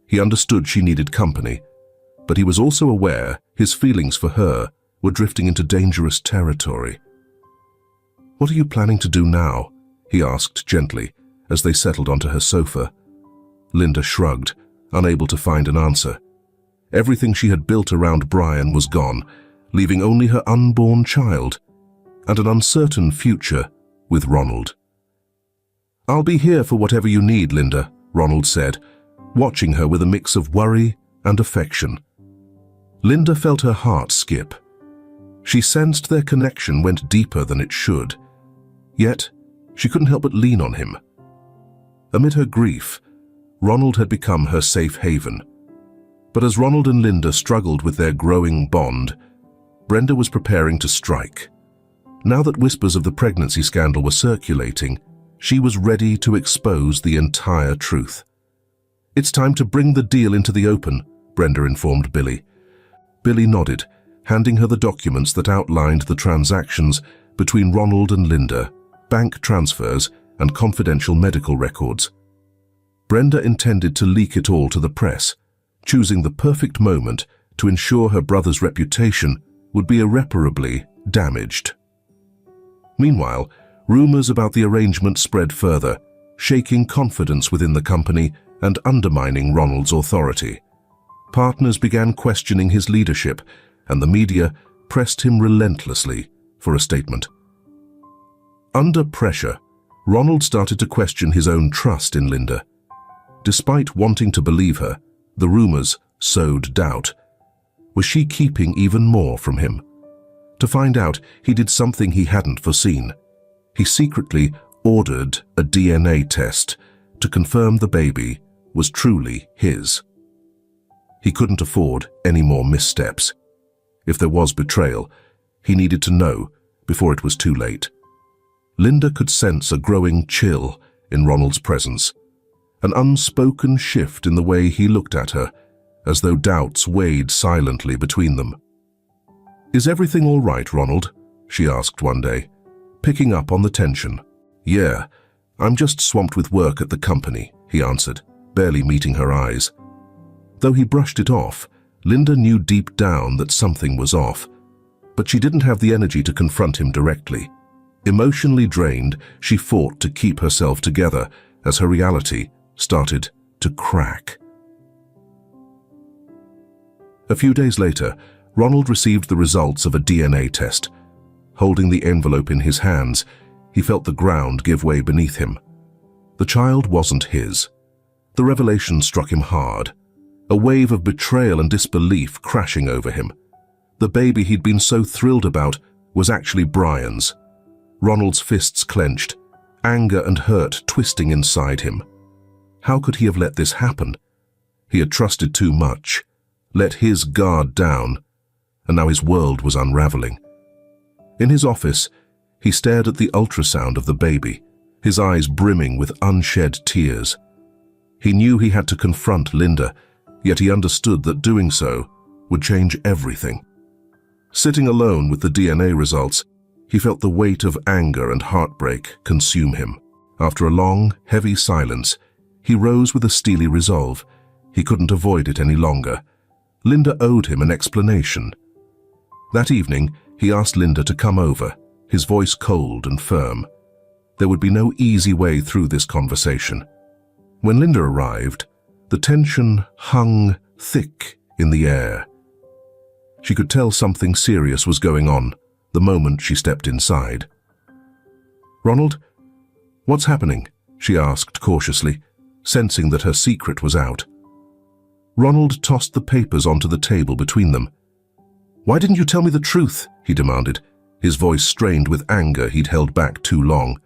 S1: He understood she needed company, but he was also aware his feelings for her were drifting into dangerous territory. What are you planning to do now? He asked gently as they settled onto her sofa. Linda shrugged, unable to find an answer. Everything she had built around Brian was gone, leaving only her unborn child and an uncertain future with Ronald. I'll be here for whatever you need, Linda, Ronald said, watching her with a mix of worry and affection. Linda felt her heart skip. She sensed their connection went deeper than it should, yet she couldn't help but lean on him. Amid her grief, Ronald had become her safe haven. But as Ronald and Linda struggled with their growing bond, Brenda was preparing to strike. Now that whispers of the pregnancy scandal were circulating, she was ready to expose the entire truth. It's time to bring the deal into the open, Brenda informed Billy. Billy nodded, handing her the documents that outlined the transactions between Ronald and Linda, bank transfers, and confidential medical records. Brenda intended to leak it all to the press, choosing the perfect moment to ensure her brother's reputation would be irreparably damaged. Meanwhile, rumors about the arrangement spread further, shaking confidence within the company and undermining Ronald's authority. Partners began questioning his leadership, and the media pressed him relentlessly for a statement. Under pressure, Ronald started to question his own trust in Linda. Despite wanting to believe her, the rumors sowed doubt. Was she keeping even more from him? To find out, he did something he hadn't foreseen. He secretly ordered a DNA test to confirm the baby was truly his. He couldn't afford any more missteps. If there was betrayal, he needed to know before it was too late. Linda could sense a growing chill in Ronald's presence, an unspoken shift in the way he looked at her, as though doubts weighed silently between them. "Is everything all right, Ronald?" she asked one day, picking up on the tension. "Yeah, I'm just swamped with work at the company," he answered, barely meeting her eyes. Though he brushed it off, Linda knew deep down that something was off, but she didn't have the energy to confront him directly. Emotionally drained, she fought to keep herself together as her reality started to crack. A few days later, Ronald received the results of a DNA test. Holding the envelope in his hands, he felt the ground give way beneath him. The child wasn't his. The revelation struck him hard, a wave of betrayal and disbelief crashing over him. The baby he'd been so thrilled about was actually Brian's. Ronald's fists clenched, anger and hurt twisting inside him. How could he have let this happen? He had trusted too much, let his guard down, and now his world was unraveling. In his office, he stared at the ultrasound of the baby, his eyes brimming with unshed tears. He knew he had to confront Linda, yet he understood that doing so would change everything. Sitting alone with the DNA results, he felt the weight of anger and heartbreak consume him. After a long, heavy silence, he rose with a steely resolve. He couldn't avoid it any longer. Linda owed him an explanation. That evening, he asked Linda to come over, his voice cold and firm. There would be no easy way through this conversation. When Linda arrived, the tension hung thick in the air. She could tell something serious was going on the moment she stepped inside. "Ronald, what's happening?" she asked cautiously, sensing that her secret was out. Ronald tossed the papers onto the table between them. "Why didn't you tell me the truth?" he demanded, his voice strained with anger he'd held back too long.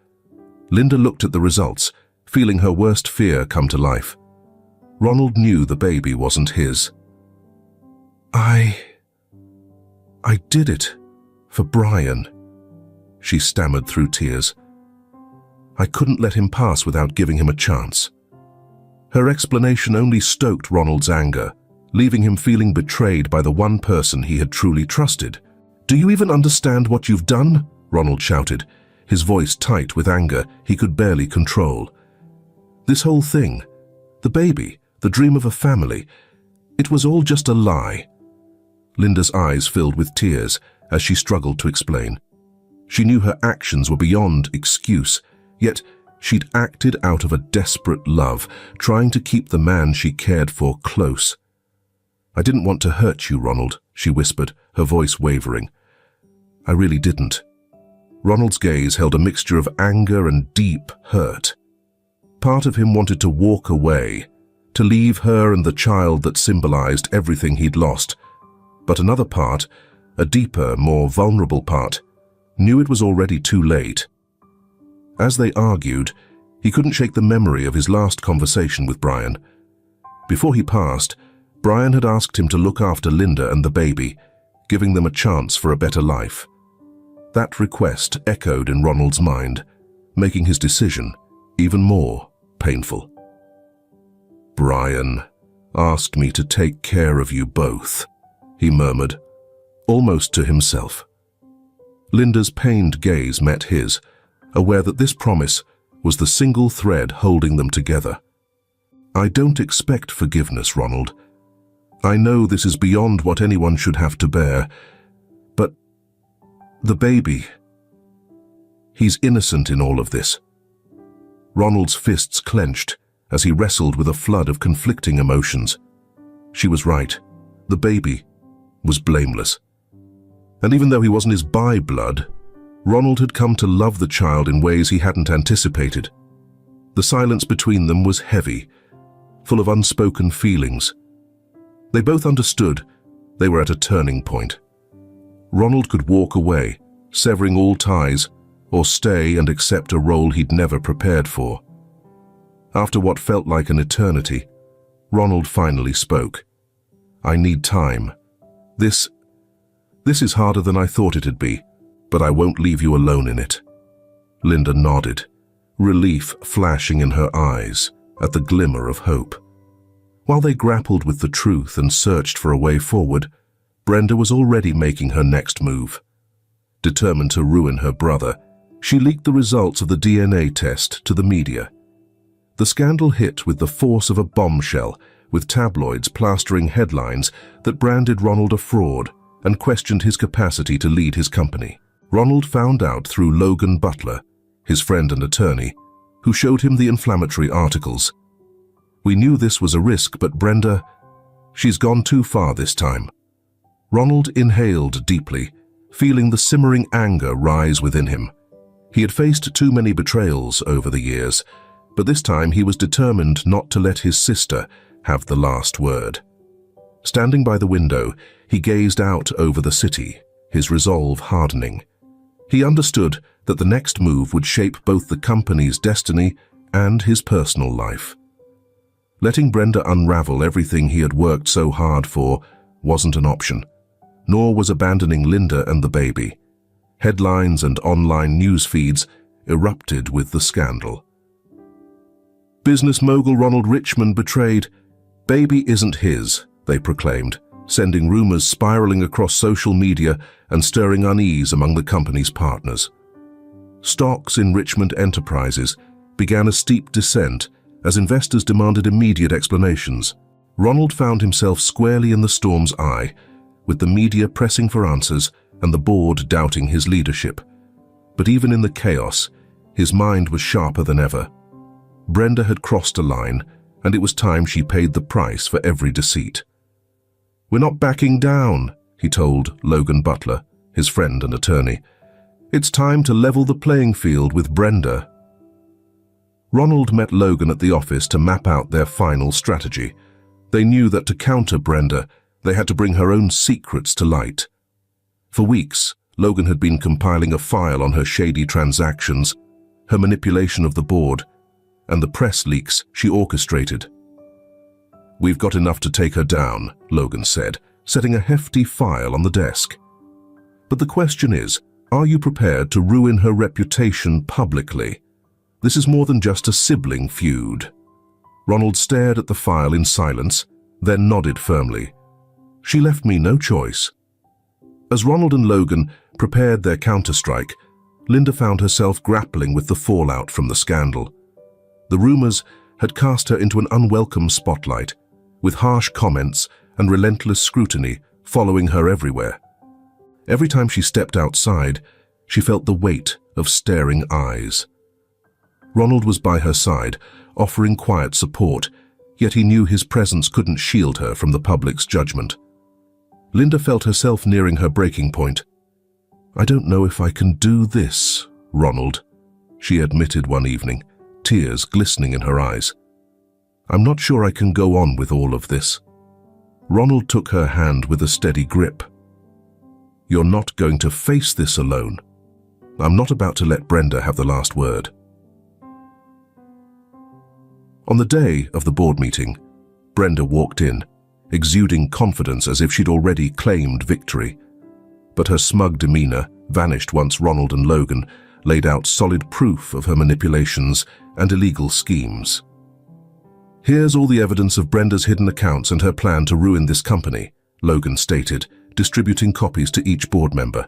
S1: Linda looked at the results, feeling her worst fear come to life. Ronald knew the baby wasn't his. I did it for Brian," she stammered through tears. "I couldn't let him pass without giving him a chance." Her explanation only stoked Ronald's anger, leaving him feeling betrayed by the one person he had truly trusted. "Do you even understand what you've done?" Ronald shouted, his voice tight with anger he could barely control. "This whole thing, the baby, the dream of a family, it was all just a lie." Linda's eyes filled with tears as she struggled to explain. She knew her actions were beyond excuse, yet she'd acted out of a desperate love, trying to keep the man she cared for close. "I didn't want to hurt you, Ronald," she whispered, her voice wavering. "I really didn't." Ronald's gaze held a mixture of anger and deep hurt. Part of him wanted to walk away, to leave her and the child that symbolized everything he'd lost. But another part, a deeper, more vulnerable part, knew it was already too late. As they argued, he couldn't shake the memory of his last conversation with Brian. Before he passed, Brian had asked him to look after Linda and the baby, giving them a chance for a better life. That request echoed in Ronald's mind, making his decision even more painful. "Brian asked me to take care of you both," he murmured, almost to himself. Linda's pained gaze met his, aware that this promise was the single thread holding them together. "I don't expect forgiveness, Ronald. I know this is beyond what anyone should have to bear, but the baby, he's innocent in all of this." Ronald's fists clenched as he wrestled with a flood of conflicting emotions. She was right. The baby was blameless. And even though he wasn't his by-blood, Ronald had come to love the child in ways he hadn't anticipated. The silence between them was heavy, full of unspoken feelings. They both understood they were at a turning point. Ronald could walk away, severing all ties, or stay and accept a role he'd never prepared for. After what felt like an eternity, Ronald finally spoke. "I need time. This is harder than I thought it'd be, but I won't leave you alone in it." Linda nodded, relief flashing in her eyes at the glimmer of hope. While they grappled with the truth and searched for a way forward, Brenda was already making her next move. Determined to ruin her brother, she leaked the results of the DNA test to the media. The scandal hit with the force of a bombshell, with tabloids plastering headlines that branded Ronald a fraud and questioned his capacity to lead his company. Ronald found out through Logan Butler, his friend and attorney, who showed him the inflammatory articles. "We knew this was a risk, but Brenda, she's gone too far this time." Ronald inhaled deeply, feeling the simmering anger rise within him. He had faced too many betrayals over the years, But this time he was determined not to let his sister have the last word. Standing by the window, he gazed out over the city, his resolve hardening. He understood that the next move would shape both the company's destiny and his personal life. Letting Brenda unravel everything he had worked so hard for wasn't an option, nor was abandoning Linda and the baby. Headlines and online news feeds erupted with the scandal. Business mogul Ronald Richmond betrayed. Baby isn't his, they proclaimed, sending rumors spiraling across social media and stirring unease among the company's partners. Stocks in Richmond Enterprises began a steep descent as investors demanded immediate explanations. Ronald found himself squarely in the storm's eye, with the media pressing for answers and the board doubting his leadership. But even in the chaos, his mind was sharper than ever. Brenda had crossed a line, and it was time she paid the price for every deceit. "We're not backing down," he told Logan Butler, his friend and attorney. "It's time to level the playing field with Brenda." Ronald met Logan at the office to map out their final strategy. They knew that to counter Brenda, they had to bring her own secrets to light. For weeks, Logan had been compiling a file on her shady transactions, her manipulation of the board, and the press leaks she orchestrated. "We've got enough to take her down," Logan said, setting a hefty file on the desk. "But the question is, are you prepared to ruin her reputation publicly? This is more than just a sibling feud." Ronald stared at the file in silence, then nodded firmly. "She left me no choice." As Ronald and Logan prepared their counterstrike, Linda found herself grappling with the fallout from the scandal. The rumors had cast her into an unwelcome spotlight, with harsh comments and relentless scrutiny following her everywhere. Every time she stepped outside, she felt the weight of staring eyes. Ronald was by her side, offering quiet support, yet he knew his presence couldn't shield her from the public's judgment. Linda felt herself nearing her breaking point. "I don't know if I can do this, Ronald," she admitted one evening, tears glistening in her eyes. "I'm not sure I can go on with all of this." Ronald took her hand with a steady grip. "You're not going to face this alone. I'm not about to let Brenda have the last word." On the day of the board meeting, Brenda walked in, exuding confidence as if she'd already claimed victory. But her smug demeanor vanished once Ronald and Logan laid out solid proof of her manipulations and illegal schemes. "Here's all the evidence of Brenda's hidden accounts and her plan to ruin this company," Logan stated, distributing copies to each board member.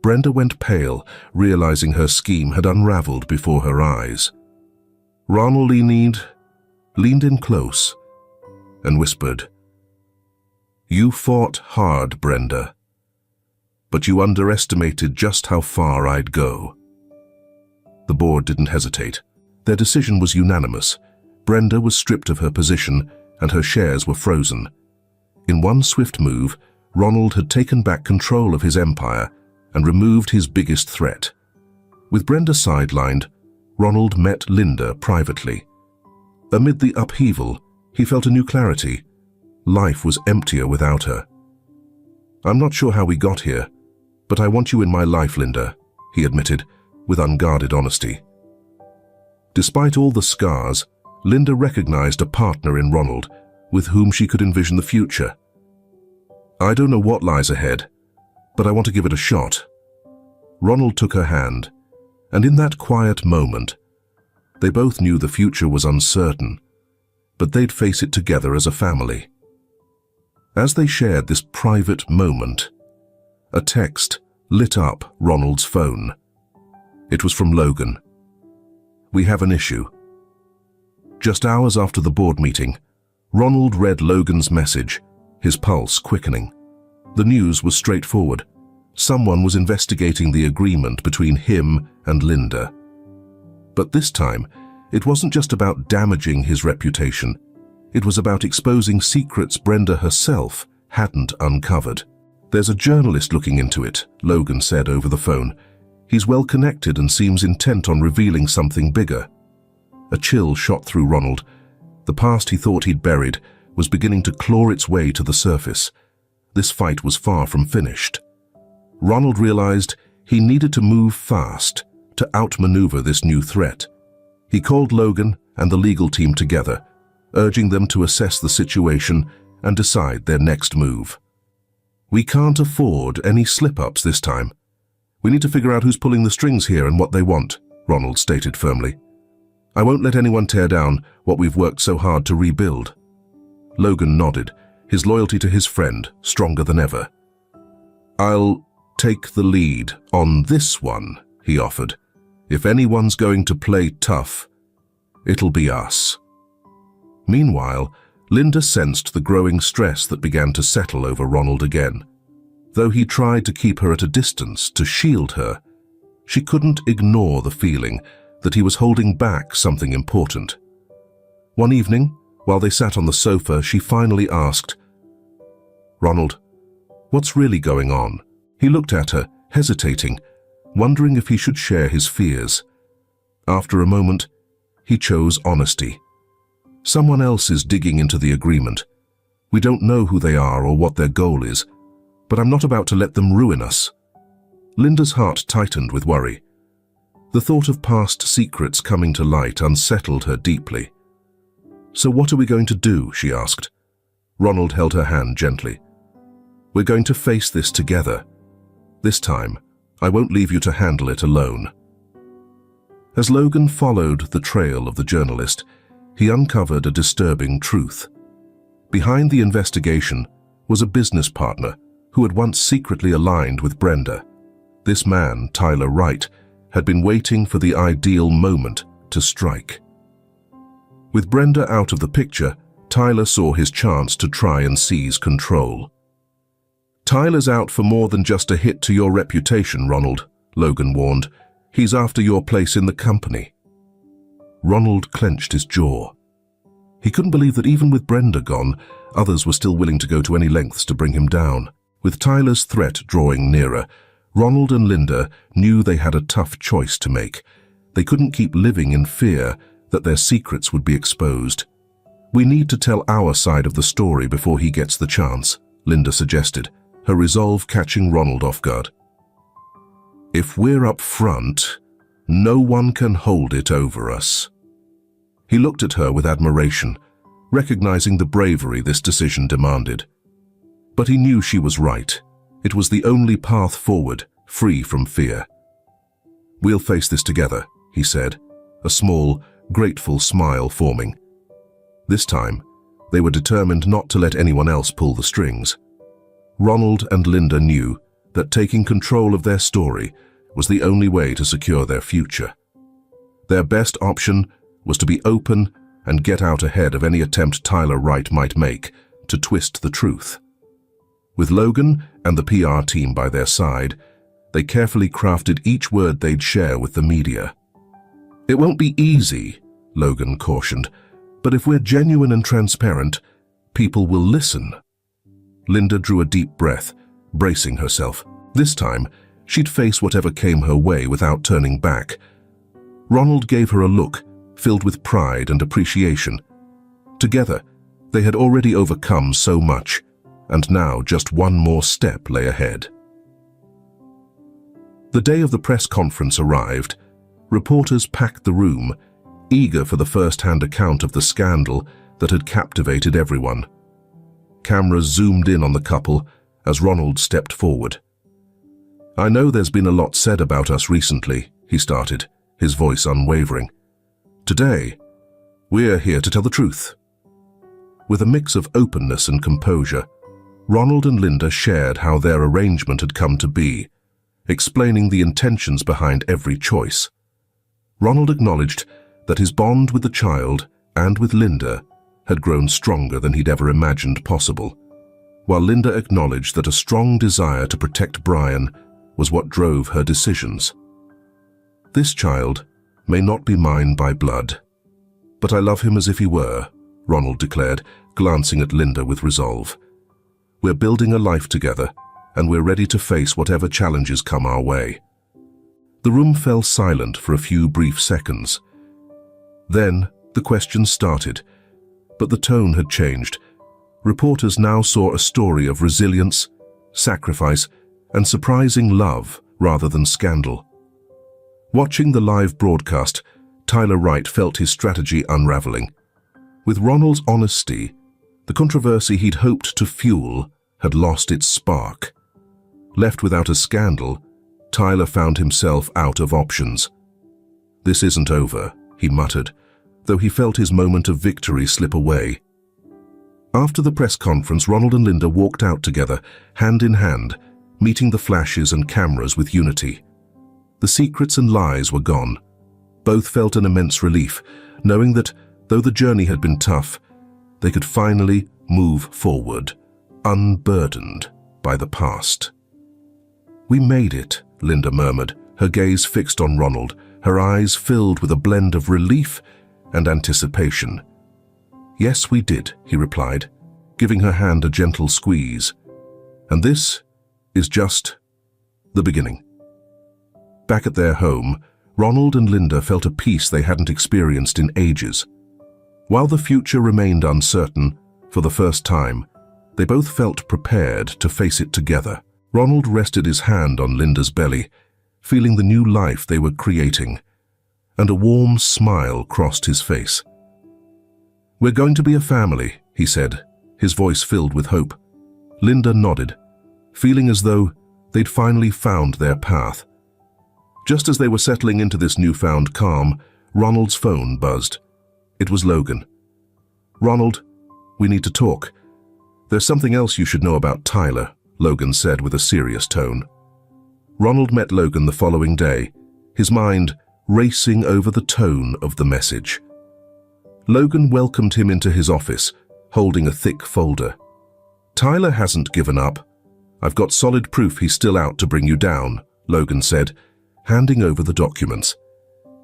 S1: Brenda went pale, realizing her scheme had unraveled before her eyes. Ronald leaned in close and whispered, "You fought hard, Brenda, but you underestimated just how far I'd go." The board didn't hesitate. Their decision was unanimous. Brenda was stripped of her position and her shares were frozen. In one swift move, Ronald had taken back control of his empire and removed his biggest threat. With Brenda sidelined, Ronald met Linda privately. Amid the upheaval, he felt a new clarity. Life was emptier without her. "I'm not sure how we got here, but I want you in my life, Linda," he admitted, with unguarded honesty. Despite all the scars, Linda recognized a partner in Ronald, with whom she could envision the future. "I don't know what lies ahead, but I want to give it a shot." Ronald took her hand, and in that quiet moment, they both knew the future was uncertain, but they'd face it together as a family. As they shared this private moment, a text lit up Ronald's phone. It was from Logan. "We have an issue." Just hours after the board meeting, Ronald read Logan's message, his pulse quickening. The news was straightforward. Someone was investigating the agreement between him and Linda. But this time, it wasn't just about damaging his reputation. It was about exposing secrets Brenda herself hadn't uncovered. "There's a journalist looking into it," Logan said over the phone. "He's well connected and seems intent on revealing something bigger." A chill shot through Ronald. The past he thought he'd buried was beginning to claw its way to the surface. This fight was far from finished. Ronald realized he needed to move fast to outmaneuver this new threat. He called Logan and the legal team together, urging them to assess the situation and decide their next move. "We can't afford any slip-ups this time. We need to figure out who's pulling the strings here and what they want," Ronald stated firmly. "I won't let anyone tear down what we've worked so hard to rebuild." Logan nodded, his loyalty to his friend stronger than ever. "I'll take the lead on this one," he offered. "If anyone's going to play tough, it'll be us." Meanwhile, Linda sensed the growing stress that began to settle over Ronald again. Though he tried to keep her at a distance to shield her, she couldn't ignore the feeling that he was holding back something important. One evening, while they sat on the sofa, she finally asked, "Ronald, what's really going on?" He looked at her, hesitating, wondering if he should share his fears. After a moment, he chose honesty. "Someone else is digging into the agreement. We don't know who they are or what their goal is, but I'm not about to let them ruin us." Linda's heart tightened with worry. The thought of past secrets coming to light unsettled her deeply. "So what are we going to do?" she asked. Ronald held her hand gently. "We're going to face this together. This time, I won't leave you to handle it alone." As Logan followed the trail of the journalist, he uncovered a disturbing truth. Behind the investigation was a business partner who had once secretly aligned with Brenda. This man, Tyler Wright, had been waiting for the ideal moment to strike. With Brenda out of the picture, Tyler saw his chance to try and seize control. "Tyler's out for more than just a hit to your reputation, Ronald," Logan warned. "He's after your place in the company." Ronald clenched his jaw. He couldn't believe that even with Brenda gone, others were still willing to go to any lengths to bring him down. With Tyler's threat drawing nearer, Ronald and Linda knew they had a tough choice to make. They couldn't keep living in fear that their secrets would be exposed. "We need to tell our side of the story before he gets the chance," Linda suggested, her resolve catching Ronald off guard. "If we're up front, no one can hold it over us." He looked at her with admiration, recognizing the bravery this decision demanded. But he knew she was right. It was the only path forward, free from fear. "We'll face this together," he said, a small, grateful smile forming. This time, they were determined not to let anyone else pull the strings. Ronald and Linda knew that taking control of their story was the only way to secure their future. Their best option was to be open and get out ahead of any attempt Tyler Wright might make to twist the truth. With Logan and the PR team by their side, they carefully crafted each word they'd share with the media. "It won't be easy," Logan cautioned, "but if we're genuine and transparent, people will listen." Linda drew a deep breath, bracing herself. This time, she'd face whatever came her way without turning back. Ronald gave her a look filled with pride and appreciation. Together, they had already overcome so much, and now just one more step lay ahead. The day of the press conference arrived. Reporters packed the room, eager for the first-hand account of the scandal that had captivated everyone. Cameras zoomed in on the couple as Ronald stepped forward. "I know there's been a lot said about us recently," he started, his voice unwavering. "Today, we're here to tell the truth." With a mix of openness and composure, Ronald and Linda shared how their arrangement had come to be, explaining the intentions behind every choice. Ronald acknowledged that his bond with the child and with Linda had grown stronger than he'd ever imagined possible, while Linda acknowledged that a strong desire to protect Brian was what drove her decisions. "This child may not be mine by blood, but I love him as if he were," Ronald declared, glancing at Linda with resolve. "We're building a life together, and we're ready to face whatever challenges come our way." The room fell silent for a few brief seconds. Then the questions started, but the tone had changed. Reporters now saw a story of resilience, sacrifice, and surprising love rather than scandal. Watching the live broadcast, Tyler Wright felt his strategy unraveling. With Ronald's honesty, the controversy he'd hoped to fuel had lost its spark. Left without a scandal, Tyler found himself out of options. "This isn't over," he muttered, though he felt his moment of victory slip away. After the press conference, Ronald and Linda walked out together, hand in hand, meeting the flashes and cameras with unity. The secrets and lies were gone. Both felt an immense relief, knowing that, though the journey had been tough, they could finally move forward, unburdened by the past. "We made it," Linda murmured, her gaze fixed on Ronald, her eyes filled with a blend of relief and anticipation. "Yes, we did," he replied, giving her hand a gentle squeeze. "And this is just the beginning." Back at their home, Ronald and Linda felt a peace they hadn't experienced in ages. While the future remained uncertain, for the first time, they both felt prepared to face it together. Ronald rested his hand on Linda's belly, feeling the new life they were creating, and a warm smile crossed his face. "We're going to be a family," he said, his voice filled with hope. Linda nodded, feeling as though they'd finally found their path. Just as they were settling into this newfound calm, Ronald's phone buzzed. It was Logan. "Ronald, we need to talk. There's something else you should know about Tyler," Logan said with a serious tone. Ronald met Logan the following day, his mind racing over the tone of the message. Logan welcomed him into his office, holding a thick folder. "Tyler hasn't given up. I've got solid proof he's still out to bring you down," Logan said, handing over the documents.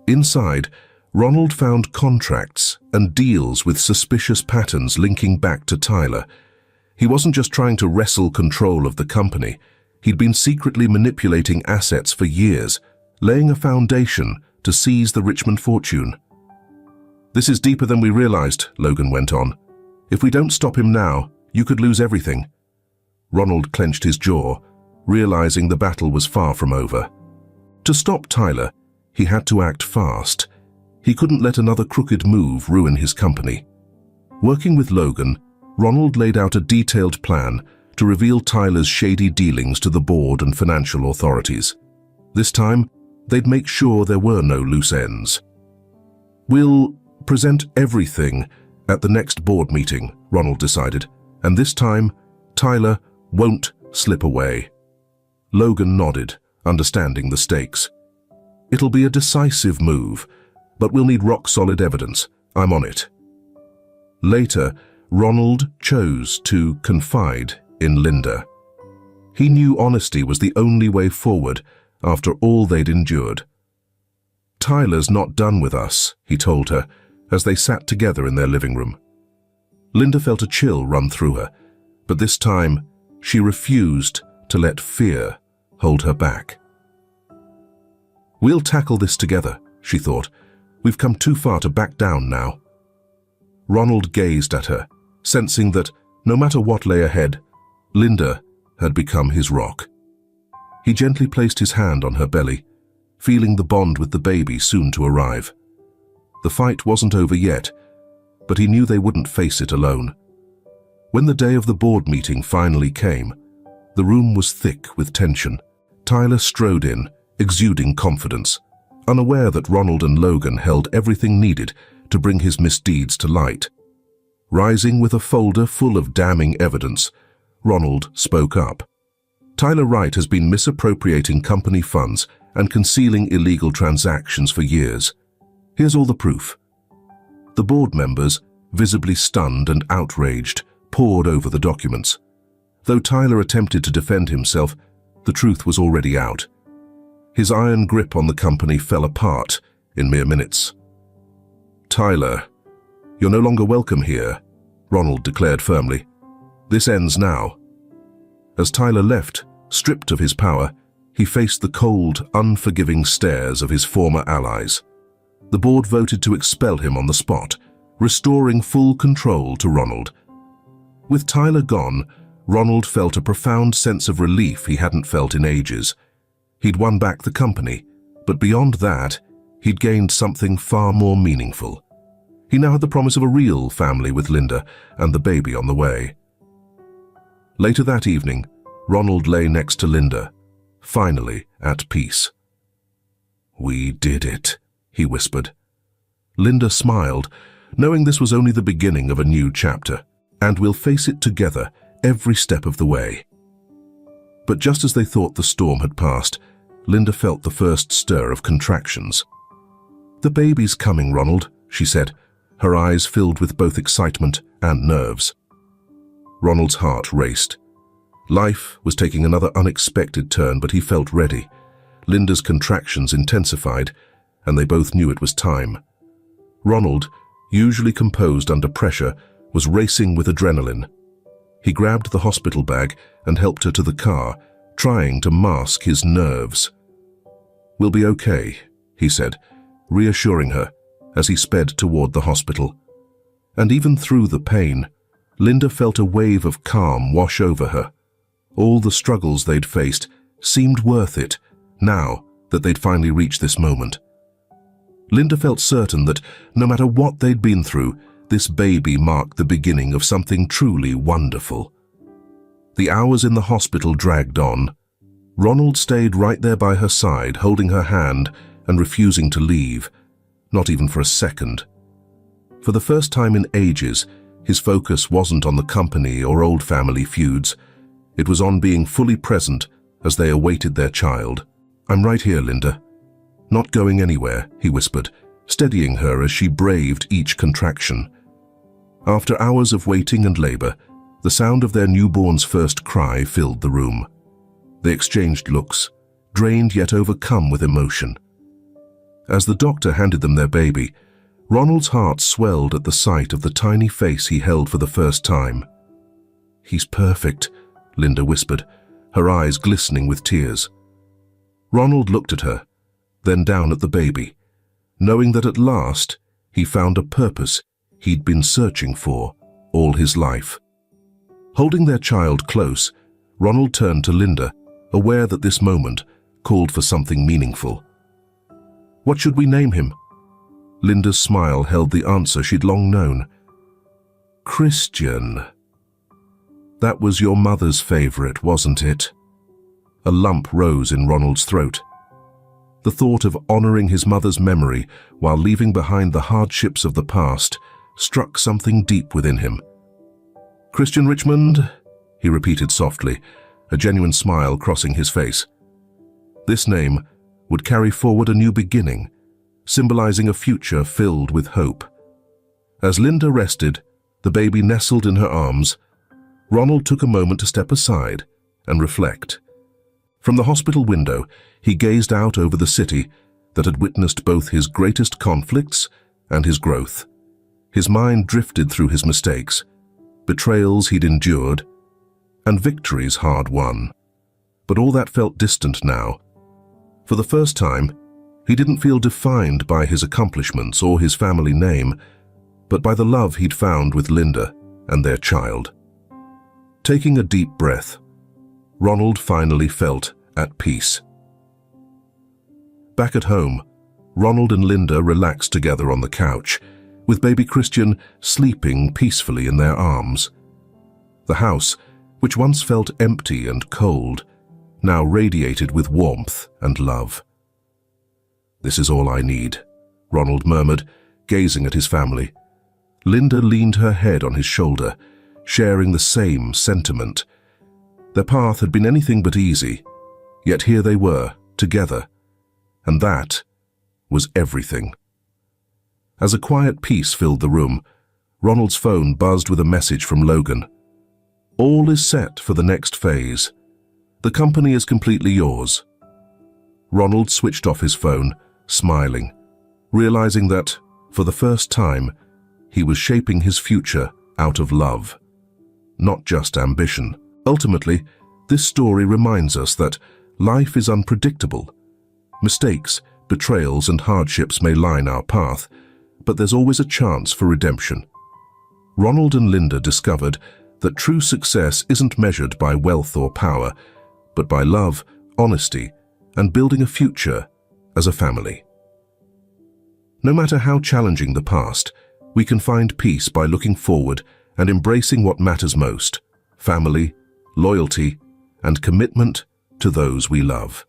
S1: Inside, Ronald found contracts and deals with suspicious patterns linking back to Tyler. He wasn't just trying to wrestle control of the company. He'd been secretly manipulating assets for years, laying a foundation to seize the Richmond fortune. "This is deeper than we realized," Logan went on. "If we don't stop him now, you could lose everything." Ronald clenched his jaw, realizing the battle was far from over. To stop Tyler, he had to act fast. He couldn't let another crooked move ruin his company. Working with Logan, Ronald laid out a detailed plan to reveal Tyler's shady dealings to the board and financial authorities. This time, they'd make sure there were no loose ends. "We'll present everything at the next board meeting," Ronald decided, "and this time, Tyler won't slip away." Logan nodded, understanding the stakes. "It'll be a decisive move, but we'll need rock-solid evidence. I'm on it." Later, Ronald chose to confide in Linda. He knew honesty was the only way forward after all they'd endured. "Tyler's not done with us," he told her, as they sat together in their living room. Linda felt a chill run through her, but this time she refused to let fear hold her back. "We'll tackle this together," she thought. "We've come too far to back down now." Ronald gazed at her, sensing that, no matter what lay ahead, Linda had become his rock. He gently placed his hand on her belly, feeling the bond with the baby soon to arrive. The fight wasn't over yet, but he knew they wouldn't face it alone. When the day of the board meeting finally came, the room was thick with tension. Tyler strode in, exuding confidence, unaware that Ronald and Logan held everything needed to bring his misdeeds to light. Rising with a folder full of damning evidence, Ronald spoke up. "Tyler Wright has been misappropriating company funds and concealing illegal transactions for years. Here's all the proof." The board members, visibly stunned and outraged, pored over the documents. Though Tyler attempted to defend himself, the truth was already out. His iron grip on the company fell apart in mere minutes. "Tyler, you're no longer welcome here," Ronald declared firmly. "This ends now." As Tyler left, stripped of his power, he faced the cold, unforgiving stares of his former allies. The board voted to expel him on the spot, restoring full control to Ronald. With Tyler gone, Ronald felt a profound sense of relief he hadn't felt in ages. He'd won back the company, but beyond that, he'd gained something far more meaningful. He now had the promise of a real family with Linda and the baby on the way. Later that evening, Ronald lay next to Linda, finally at peace. "We did it," he whispered. Linda smiled, knowing this was only the beginning of a new chapter, and we'll face it together every step of the way. But just as they thought the storm had passed, Linda felt the first stir of contractions. "The baby's coming, Ronald," she said, her eyes filled with both excitement and nerves. Ronald's heart raced. Life was taking another unexpected turn, but he felt ready. Linda's contractions intensified, and they both knew it was time. Ronald, usually composed under pressure, was racing with adrenaline. He grabbed the hospital bag and helped her to the car, trying to mask his nerves. "We'll be okay," he said, reassuring her as he sped toward the hospital. And even through the pain, Linda felt a wave of calm wash over her. All the struggles they'd faced seemed worth it, now that they'd finally reached this moment. Linda felt certain that no matter what they'd been through, this baby marked the beginning of something truly wonderful. The hours in the hospital dragged on. Ronald stayed right there by her side, holding her hand and refusing to leave, not even for a second. For the first time in ages, his focus wasn't on the company or old family feuds. It was on being fully present as they awaited their child. "I'm right here, Linda. Not going anywhere," he whispered, steadying her as she braved each contraction. After hours of waiting and labor, the sound of their newborn's first cry filled the room. They exchanged looks, drained yet overcome with emotion. As the doctor handed them their baby, Ronald's heart swelled at the sight of the tiny face he held for the first time. "He's perfect," Linda whispered, her eyes glistening with tears. Ronald looked at her, then down at the baby, knowing that at last he found a purpose he'd been searching for all his life. Holding their child close, Ronald turned to Linda, aware that this moment called for something meaningful. "What should we name him?" Linda's smile held the answer she'd long known. "Christian. That was your mother's favorite, wasn't it?" A lump rose in Ronald's throat. The thought of honoring his mother's memory while leaving behind the hardships of the past struck something deep within him. "Christian Richmond," he repeated softly, a genuine smile crossing his face. This name would carry forward a new beginning, symbolizing a future filled with hope. As Linda rested, the baby nestled in her arms, Ronald took a moment to step aside and reflect. From the hospital window, he gazed out over the city that had witnessed both his greatest conflicts and his growth. His mind drifted through his mistakes, betrayals he'd endured, and victories hard won. But all that felt distant now. For the first time, he didn't feel defined by his accomplishments or his family name, but by the love he'd found with Linda and their child. Taking a deep breath, Ronald finally felt at peace. Back at home, Ronald and Linda relaxed together on the couch, with baby Christian sleeping peacefully in their arms. The house, which once felt empty and cold, now radiated with warmth and love. "This is all I need," Ronald murmured, gazing at his family. Linda leaned her head on his shoulder, sharing the same sentiment. Their path had been anything but easy, yet here they were, together, and that was everything. As a quiet peace filled the room, Ronald's phone buzzed with a message from Logan. "All is set for the next phase. The company is completely yours." Ronald switched off his phone, smiling, realizing that, for the first time, he was shaping his future out of love, not just ambition. Ultimately, this story reminds us that life is unpredictable. Mistakes, betrayals, and hardships may line our path, but there's always a chance for redemption. Ronald and Linda discovered that true success isn't measured by wealth or power, but by love, honesty, and building a future as a family. No matter how challenging the past, we can find peace by looking forward and embracing what matters most: family, loyalty, and commitment to those we love.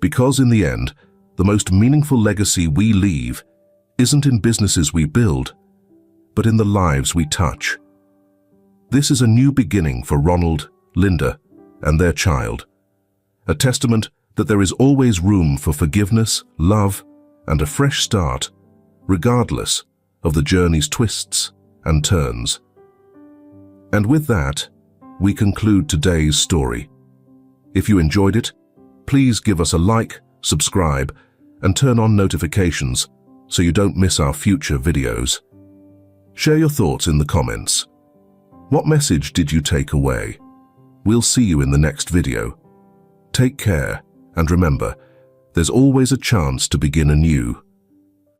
S1: Because in the end, the most meaningful legacy we leave isn't in businesses we build, but in the lives we touch. This is a new beginning for Ronald, Linda, and their child, a testament that there is always room for forgiveness, love, and a fresh start, regardless of the journey's twists and turns. And with that, we conclude today's story. If you enjoyed it, please give us a like, subscribe, and turn on notifications so you don't miss our future videos. Share your thoughts in the comments. What message did you take away? We'll see you in the next video. Take care, and remember, there's always a chance to begin anew.